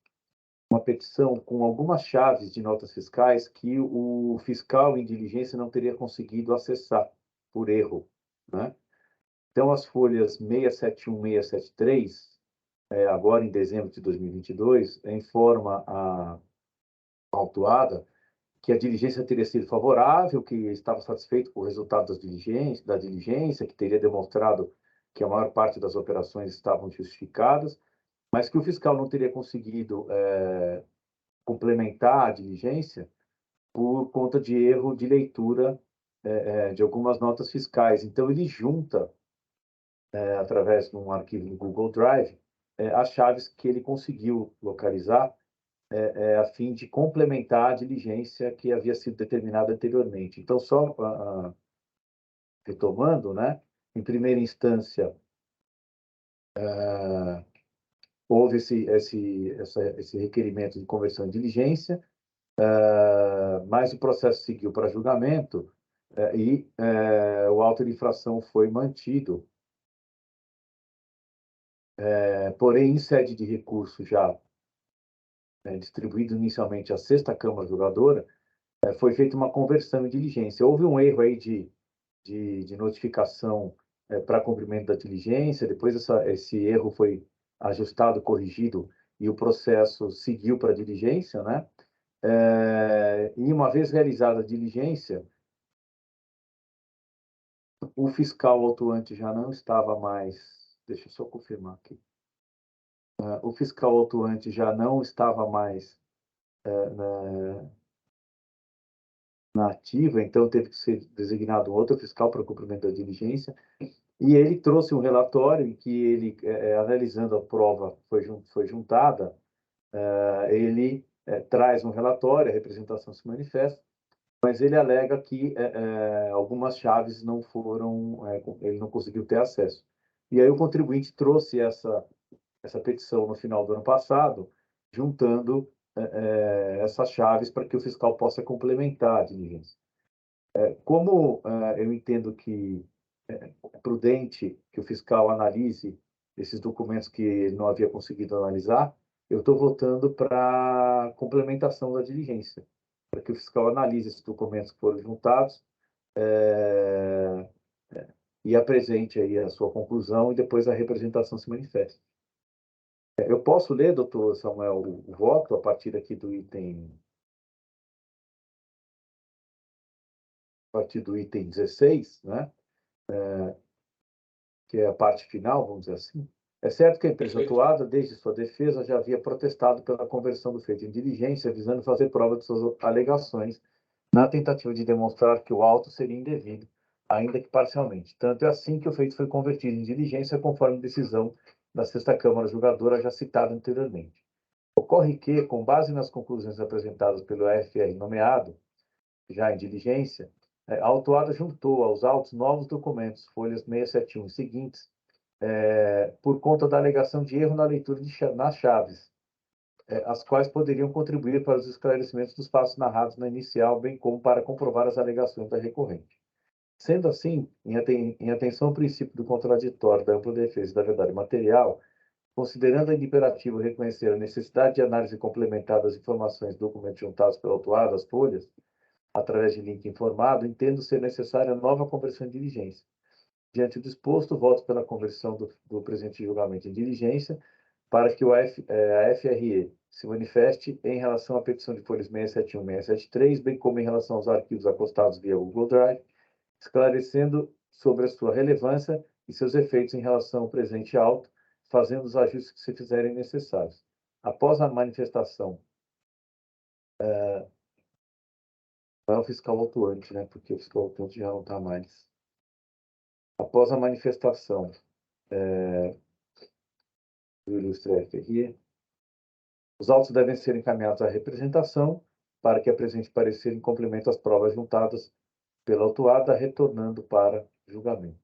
S2: uma petição com algumas chaves de notas fiscais que o fiscal em diligência não teria conseguido acessar por erro, né? Então, as folhas 671 e 673 agora em dezembro de 2022, informa a autuada que a diligência teria sido favorável, que estava satisfeito com o resultado da diligência, que teria demonstrado que a maior parte das operações estavam justificadas, mas que o fiscal não teria conseguido complementar a diligência por conta de erro de leitura de algumas notas fiscais. Então, ele junta, através de um arquivo no Google Drive, as chaves que ele conseguiu localizar a fim de complementar a diligência que havia sido determinada anteriormente. Então, só retomando, né, em primeira instância, houve esse requerimento de conversão em diligência, mas o processo seguiu para julgamento e o auto de infração foi mantido. Porém, em sede de recurso já distribuído inicialmente à 6ª Câmara Julgadora, foi feita uma conversão em diligência. Houve um erro aí de notificação para cumprimento da diligência, depois esse erro foi ajustado, corrigido, e o processo seguiu para a diligência, né? E uma vez realizada a diligência, o fiscal autuante já não estava mais, deixa eu só confirmar aqui, o fiscal autuante já não estava mais na ativa, então teve que ser designado um outro fiscal para o cumprimento da diligência, e ele trouxe um relatório em que ele, analisando a prova foi juntada, ele traz um relatório, a representação se manifesta, mas ele alega que algumas chaves não foram, ele não conseguiu ter acesso. E aí o contribuinte trouxe essa petição no final do ano passado, juntando essas chaves para que o fiscal possa complementar a diligência. Como eu entendo que é prudente que o fiscal analise esses documentos que ele não havia conseguido analisar, eu estou votando para complementação da diligência, para que o fiscal analise esses documentos que foram juntados e apresente aí a sua conclusão e depois a representação se manifeste. Eu posso ler, doutor Samuel, o voto a partir aqui do item... A partir do item 16, né? Que é a parte final, vamos dizer assim. É certo que a empresa atuada, desde sua defesa, já havia protestado pela conversão do feito em diligência, visando fazer prova de suas alegações, na tentativa de demonstrar que o auto seria indevido, ainda que parcialmente. Tanto é assim que o feito foi convertido em diligência, conforme decisão da 6ª Câmara Julgadora, já citada anteriormente. Ocorre que, com base nas conclusões apresentadas pelo AFR nomeado, já em diligência, a autuada juntou aos autos novos documentos, folhas 671 e seguintes, por conta da alegação de erro na leitura nas chaves, as quais poderiam contribuir para os esclarecimentos dos fatos narrados na inicial, bem como para comprovar as alegações da recorrente. Sendo assim, em atenção ao princípio do contraditório, da ampla defesa e da verdade material, considerando ainda imperativo reconhecer a necessidade de análise complementar das informações do documento juntados pela autuada, as folhas, através de link informado, entendo ser necessária nova conversão em diligência. Diante do exposto, voto pela conversão do presente julgamento em diligência para que a FRE se manifeste em relação à petição de folhas 671 e 673, bem como em relação aos arquivos acostados via Google Drive, esclarecendo sobre a sua relevância e seus efeitos em relação ao presente auto, fazendo os ajustes que se fizerem necessários. Após a manifestação, não é o fiscal autuante, né? Porque o fiscal autuante já não está mais. Após a manifestação do ilustre FRE, os autos devem ser encaminhados à representação para que apresente parecer em complemento às provas juntadas pela autuada, retornando para julgamento.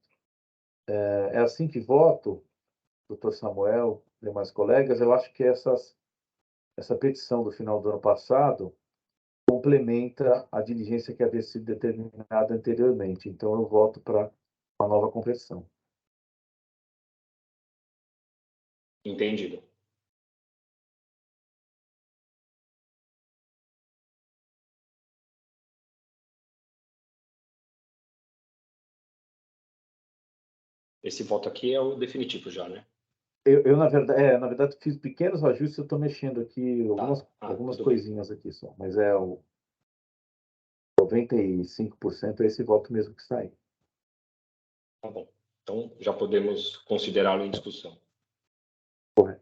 S2: É assim que voto, doutor Samuel, demais colegas, eu acho que essa petição do final do ano passado complementa a diligência que havia sido determinada anteriormente. Então, eu voto para uma nova conversão.
S1: Entendido. Esse voto aqui é o definitivo já, né?
S2: Eu na verdade, fiz pequenos ajustes, eu estou mexendo aqui algumas coisinhas aqui só, mas o 95% é esse voto mesmo que sai.
S1: Tá bom. Então, já podemos considerá-lo em discussão.
S2: Correto.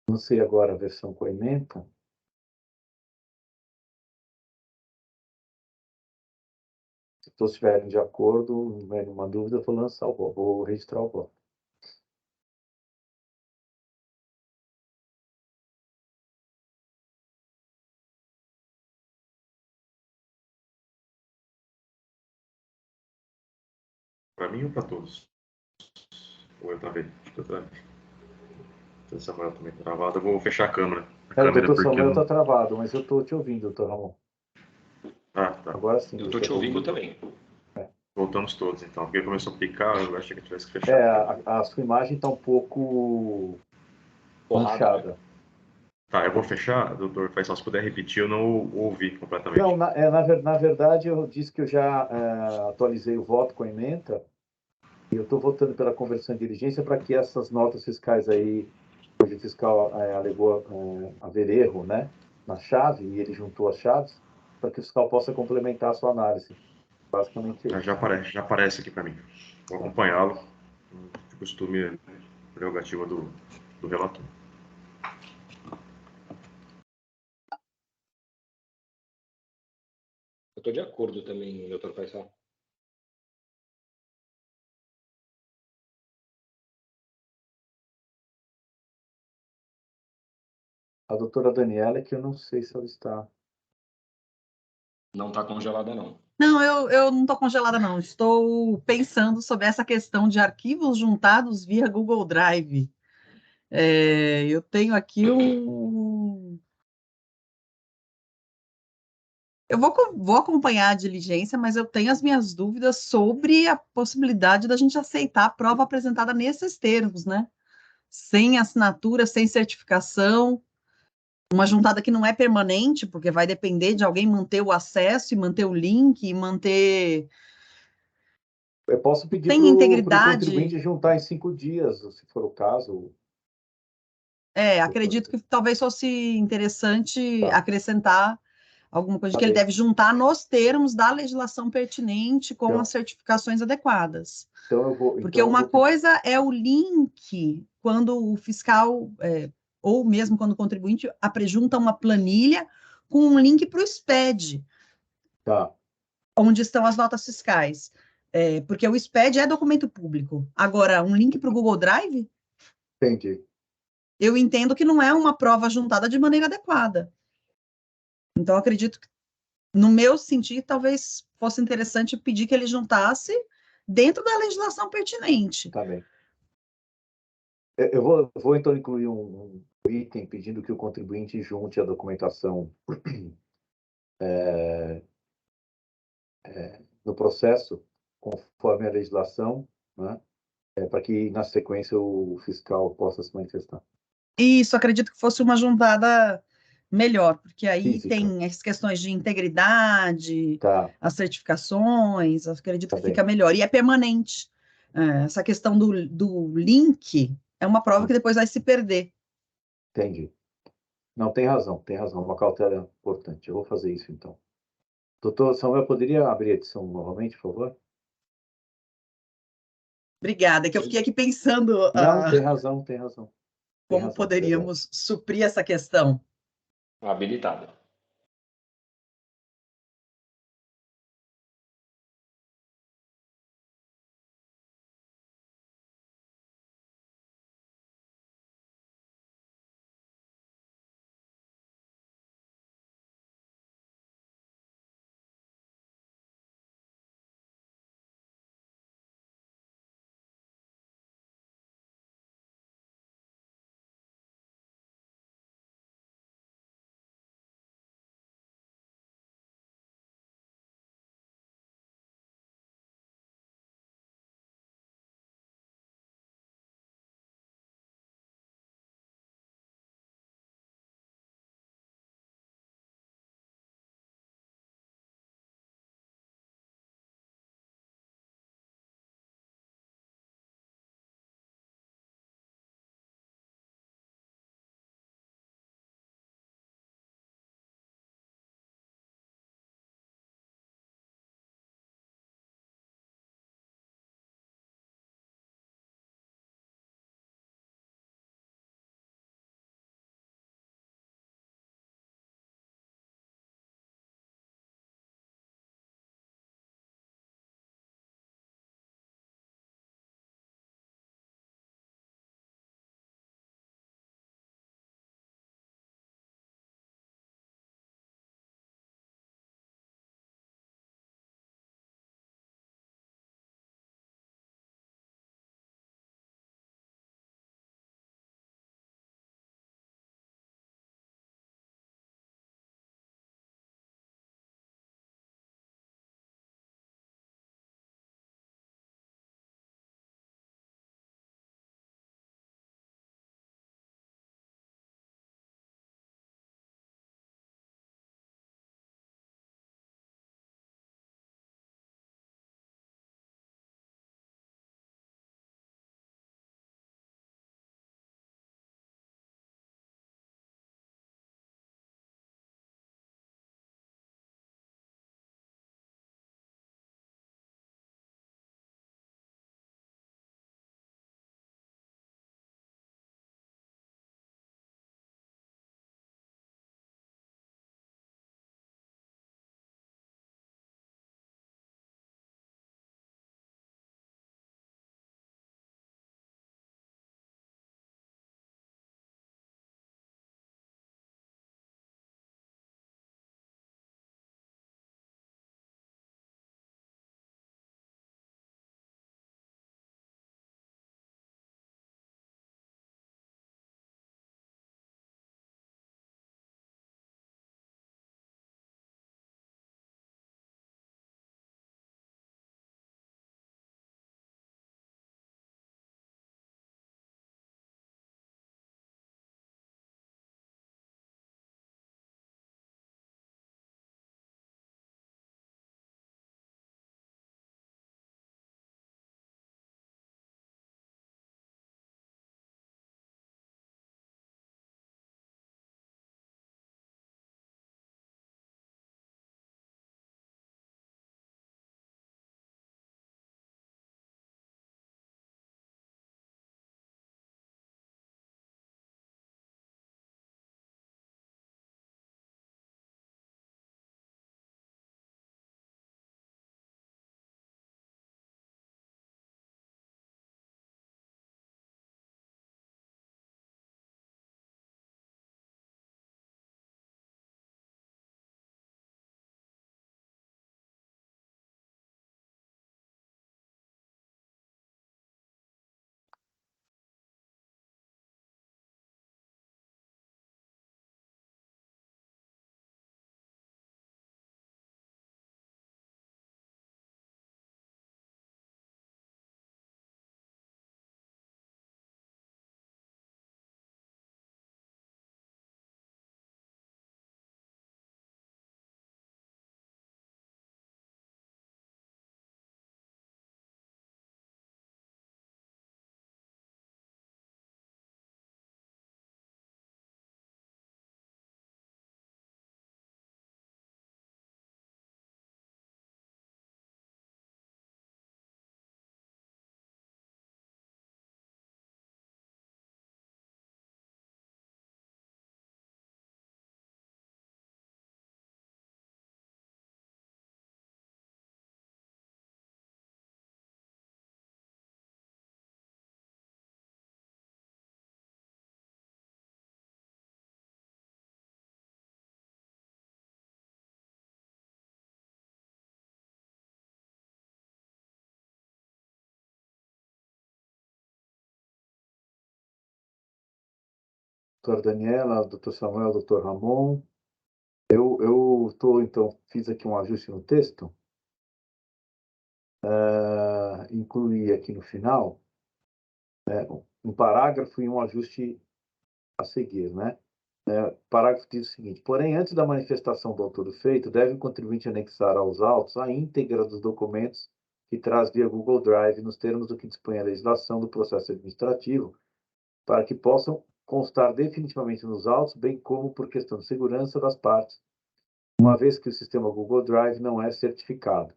S2: Não sei agora a versão com a ementa. Se todos estiverem de acordo, não tiver nenhuma dúvida, eu vou lançar o voto, vou registrar o voto.
S7: Para mim ou para todos? Ou eu travei? Acho que eu travei. O Samuel também tá travado. Eu vou fechar a câmera.
S2: O doutor Samuel está travado, mas eu estou te ouvindo, doutor Ramon.
S7: Ah, tá.
S2: Agora sim.
S1: Eu estou te ouvindo também.
S7: Voltamos todos, então. Porque começou a picar, eu achei que eu tivesse que fechar.
S2: A sua imagem está um pouco manchada.
S1: Né?
S7: Tá, eu vou fechar, doutor Faisal, se puder repetir, eu não ouvi completamente.
S2: Não, na verdade, eu disse que eu já atualizei o voto com a ementa e eu estou votando pela conversão em diligência para que essas notas fiscais aí, hoje o fiscal alegou haver erro, né, na chave, e ele juntou as chaves, para que o fiscal possa complementar a sua análise. Basicamente isso.
S7: Já aparece aqui para mim. Vou acompanhá-lo, de costume, prerrogativa do relator.
S1: Eu estou de acordo também, doutor Faisal.
S2: A doutora Daniela, que eu não sei se ela está.
S1: Não está congelada, não.
S4: Não, eu não estou congelada, não. Estou pensando sobre essa questão de arquivos juntados via Google Drive. Eu tenho aqui Eu vou acompanhar a diligência, mas eu tenho as minhas dúvidas sobre a possibilidade da gente aceitar a prova apresentada nesses termos, né? Sem assinatura, sem certificação. Uma juntada que não é permanente, porque vai depender de alguém manter o acesso e manter o link e manter...
S2: Eu posso pedir
S4: Tem
S2: para o
S4: integridade.
S2: contribuinte juntar em 5 dias, se for o caso.
S4: Acredito que talvez fosse interessante
S2: Tá.
S4: acrescentar alguma coisa
S2: Tá
S4: que ele
S2: bem.
S4: deve juntar nos termos da legislação pertinente com
S2: Então-
S4: as certificações adequadas.
S2: Então eu vou.
S4: Porque uma coisa é o link, quando o fiscal, ou mesmo quando o contribuinte, apresenta uma planilha com um link para o SPED,
S2: Tá.
S4: onde estão as notas fiscais. Porque o SPED é documento público. Agora, um link para o Google Drive,
S2: Entendi.
S4: eu entendo que não é uma prova juntada de maneira adequada. Então, acredito que, no meu sentir, talvez fosse interessante pedir que ele juntasse dentro da legislação pertinente.
S2: Tá bem. Eu vou então incluir um item pedindo que o contribuinte junte a documentação no processo, conforme a legislação, né? Para que, na sequência, o fiscal possa se manifestar.
S4: Isso, acredito que fosse uma juntada melhor, porque aí
S2: Física.
S4: tem as questões de integridade,
S2: Tá.
S4: as certificações, acredito
S2: Tá
S4: que
S2: bem.
S4: fica melhor. E é permanente. Essa questão do link é uma prova que depois vai se perder.
S2: Entendi. Não, tem razão, uma cautela importante. Eu vou fazer isso, então. Doutor Samuel, poderia abrir a edição novamente, por favor?
S4: Obrigada, que eu fiquei aqui pensando
S2: Não, tem razão, tem razão. Tem
S4: como
S2: razão,
S4: poderíamos suprir essa questão.
S1: Habilitado.
S2: doutora Daniela, doutor Samuel, doutor Ramon. Então, fiz aqui um ajuste no texto. Incluí aqui no final um parágrafo e um ajuste a seguir, né? O parágrafo diz o seguinte: porém, antes da manifestação do autor do feito, deve o contribuinte anexar aos autos a íntegra dos documentos que traz via Google Drive, nos termos do que dispõe a legislação do processo administrativo, para que possam constar definitivamente nos autos, bem como por questão de segurança das partes, uma vez que o sistema Google Drive não é certificado.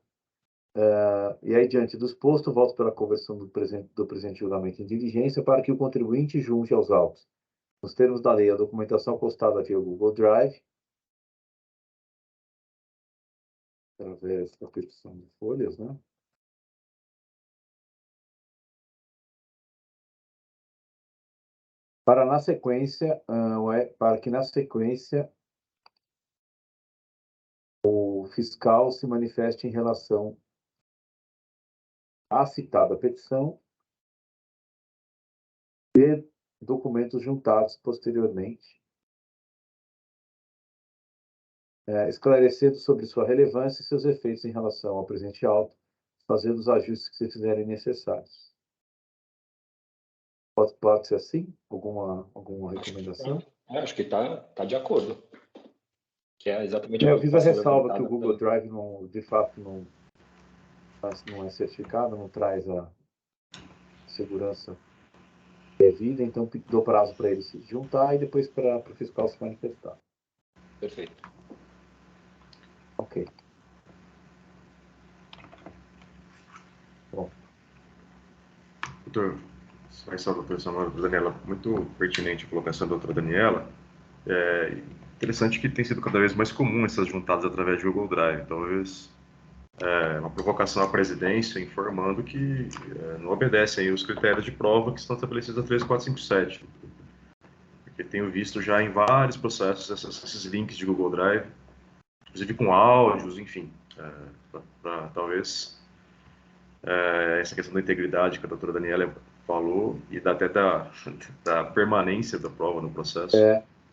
S2: E aí, diante do exposto, volto pela conversão do presente julgamento em diligência para que o contribuinte junte aos autos, nos termos da lei, a documentação postada via Google Drive, através da petição de folhas, né? Para que na sequência o fiscal se manifeste em relação à citada petição e documentos juntados posteriormente, esclarecendo sobre sua relevância e seus efeitos em relação ao presente auto, fazendo os ajustes que se fizerem necessários. Pode ser assim? Alguma recomendação?
S1: Acho que está de acordo. Que é exatamente
S2: eu fiz a ressalva que o Google Drive, de fato, não é certificado, não traz a segurança devida, então dou prazo para ele se juntar e depois para o fiscal se manifestar.
S1: Perfeito.
S2: Ok. Bom.
S7: Doutor Samuel, doutora Daniela, muito pertinente a colocação da doutora Daniela. É interessante que tem sido cada vez mais comum essas juntadas através de Google Drive. Talvez uma provocação à presidência informando que não obedecem os critérios de prova que estão estabelecidos na 13457. Porque tenho visto já em vários processos esses links de Google Drive, inclusive com áudios, enfim, para talvez essa questão da integridade que a doutora Daniela falou e até da permanência da prova no processo,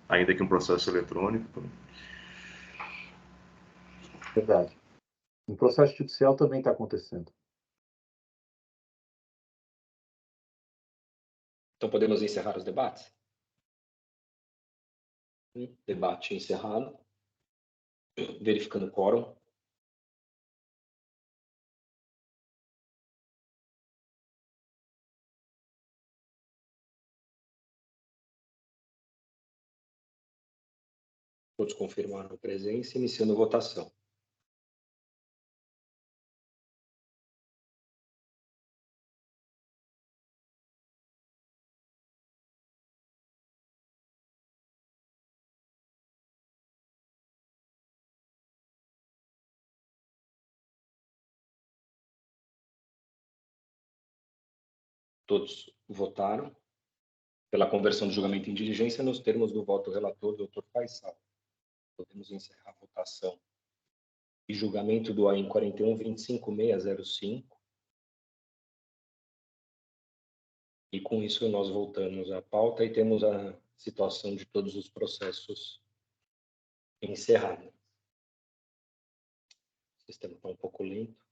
S7: ainda que um processo eletrônico.
S2: Verdade. No processo judicial também está acontecendo.
S1: Então podemos encerrar os debates? Debate encerrado. Verificando o quórum. Todos confirmaram a presença, iniciando a votação. Todos votaram pela conversão do julgamento em diligência nos termos do voto relator, Dr. Faisal. Podemos encerrar a votação e julgamento do AIM 41.25.605. E com isso nós voltamos à pauta e temos a situação de todos os processos encerrada. O sistema está um pouco lento.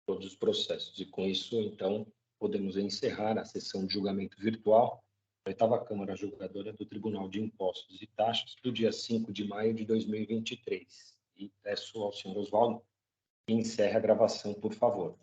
S1: Todos os processos. E com isso, então, podemos encerrar a sessão de julgamento virtual da 8ª Câmara Julgadora do Tribunal de Impostos e Taxas do dia 5 de maio de 2023. E peço ao senhor Oswaldo que encerre a gravação, por favor.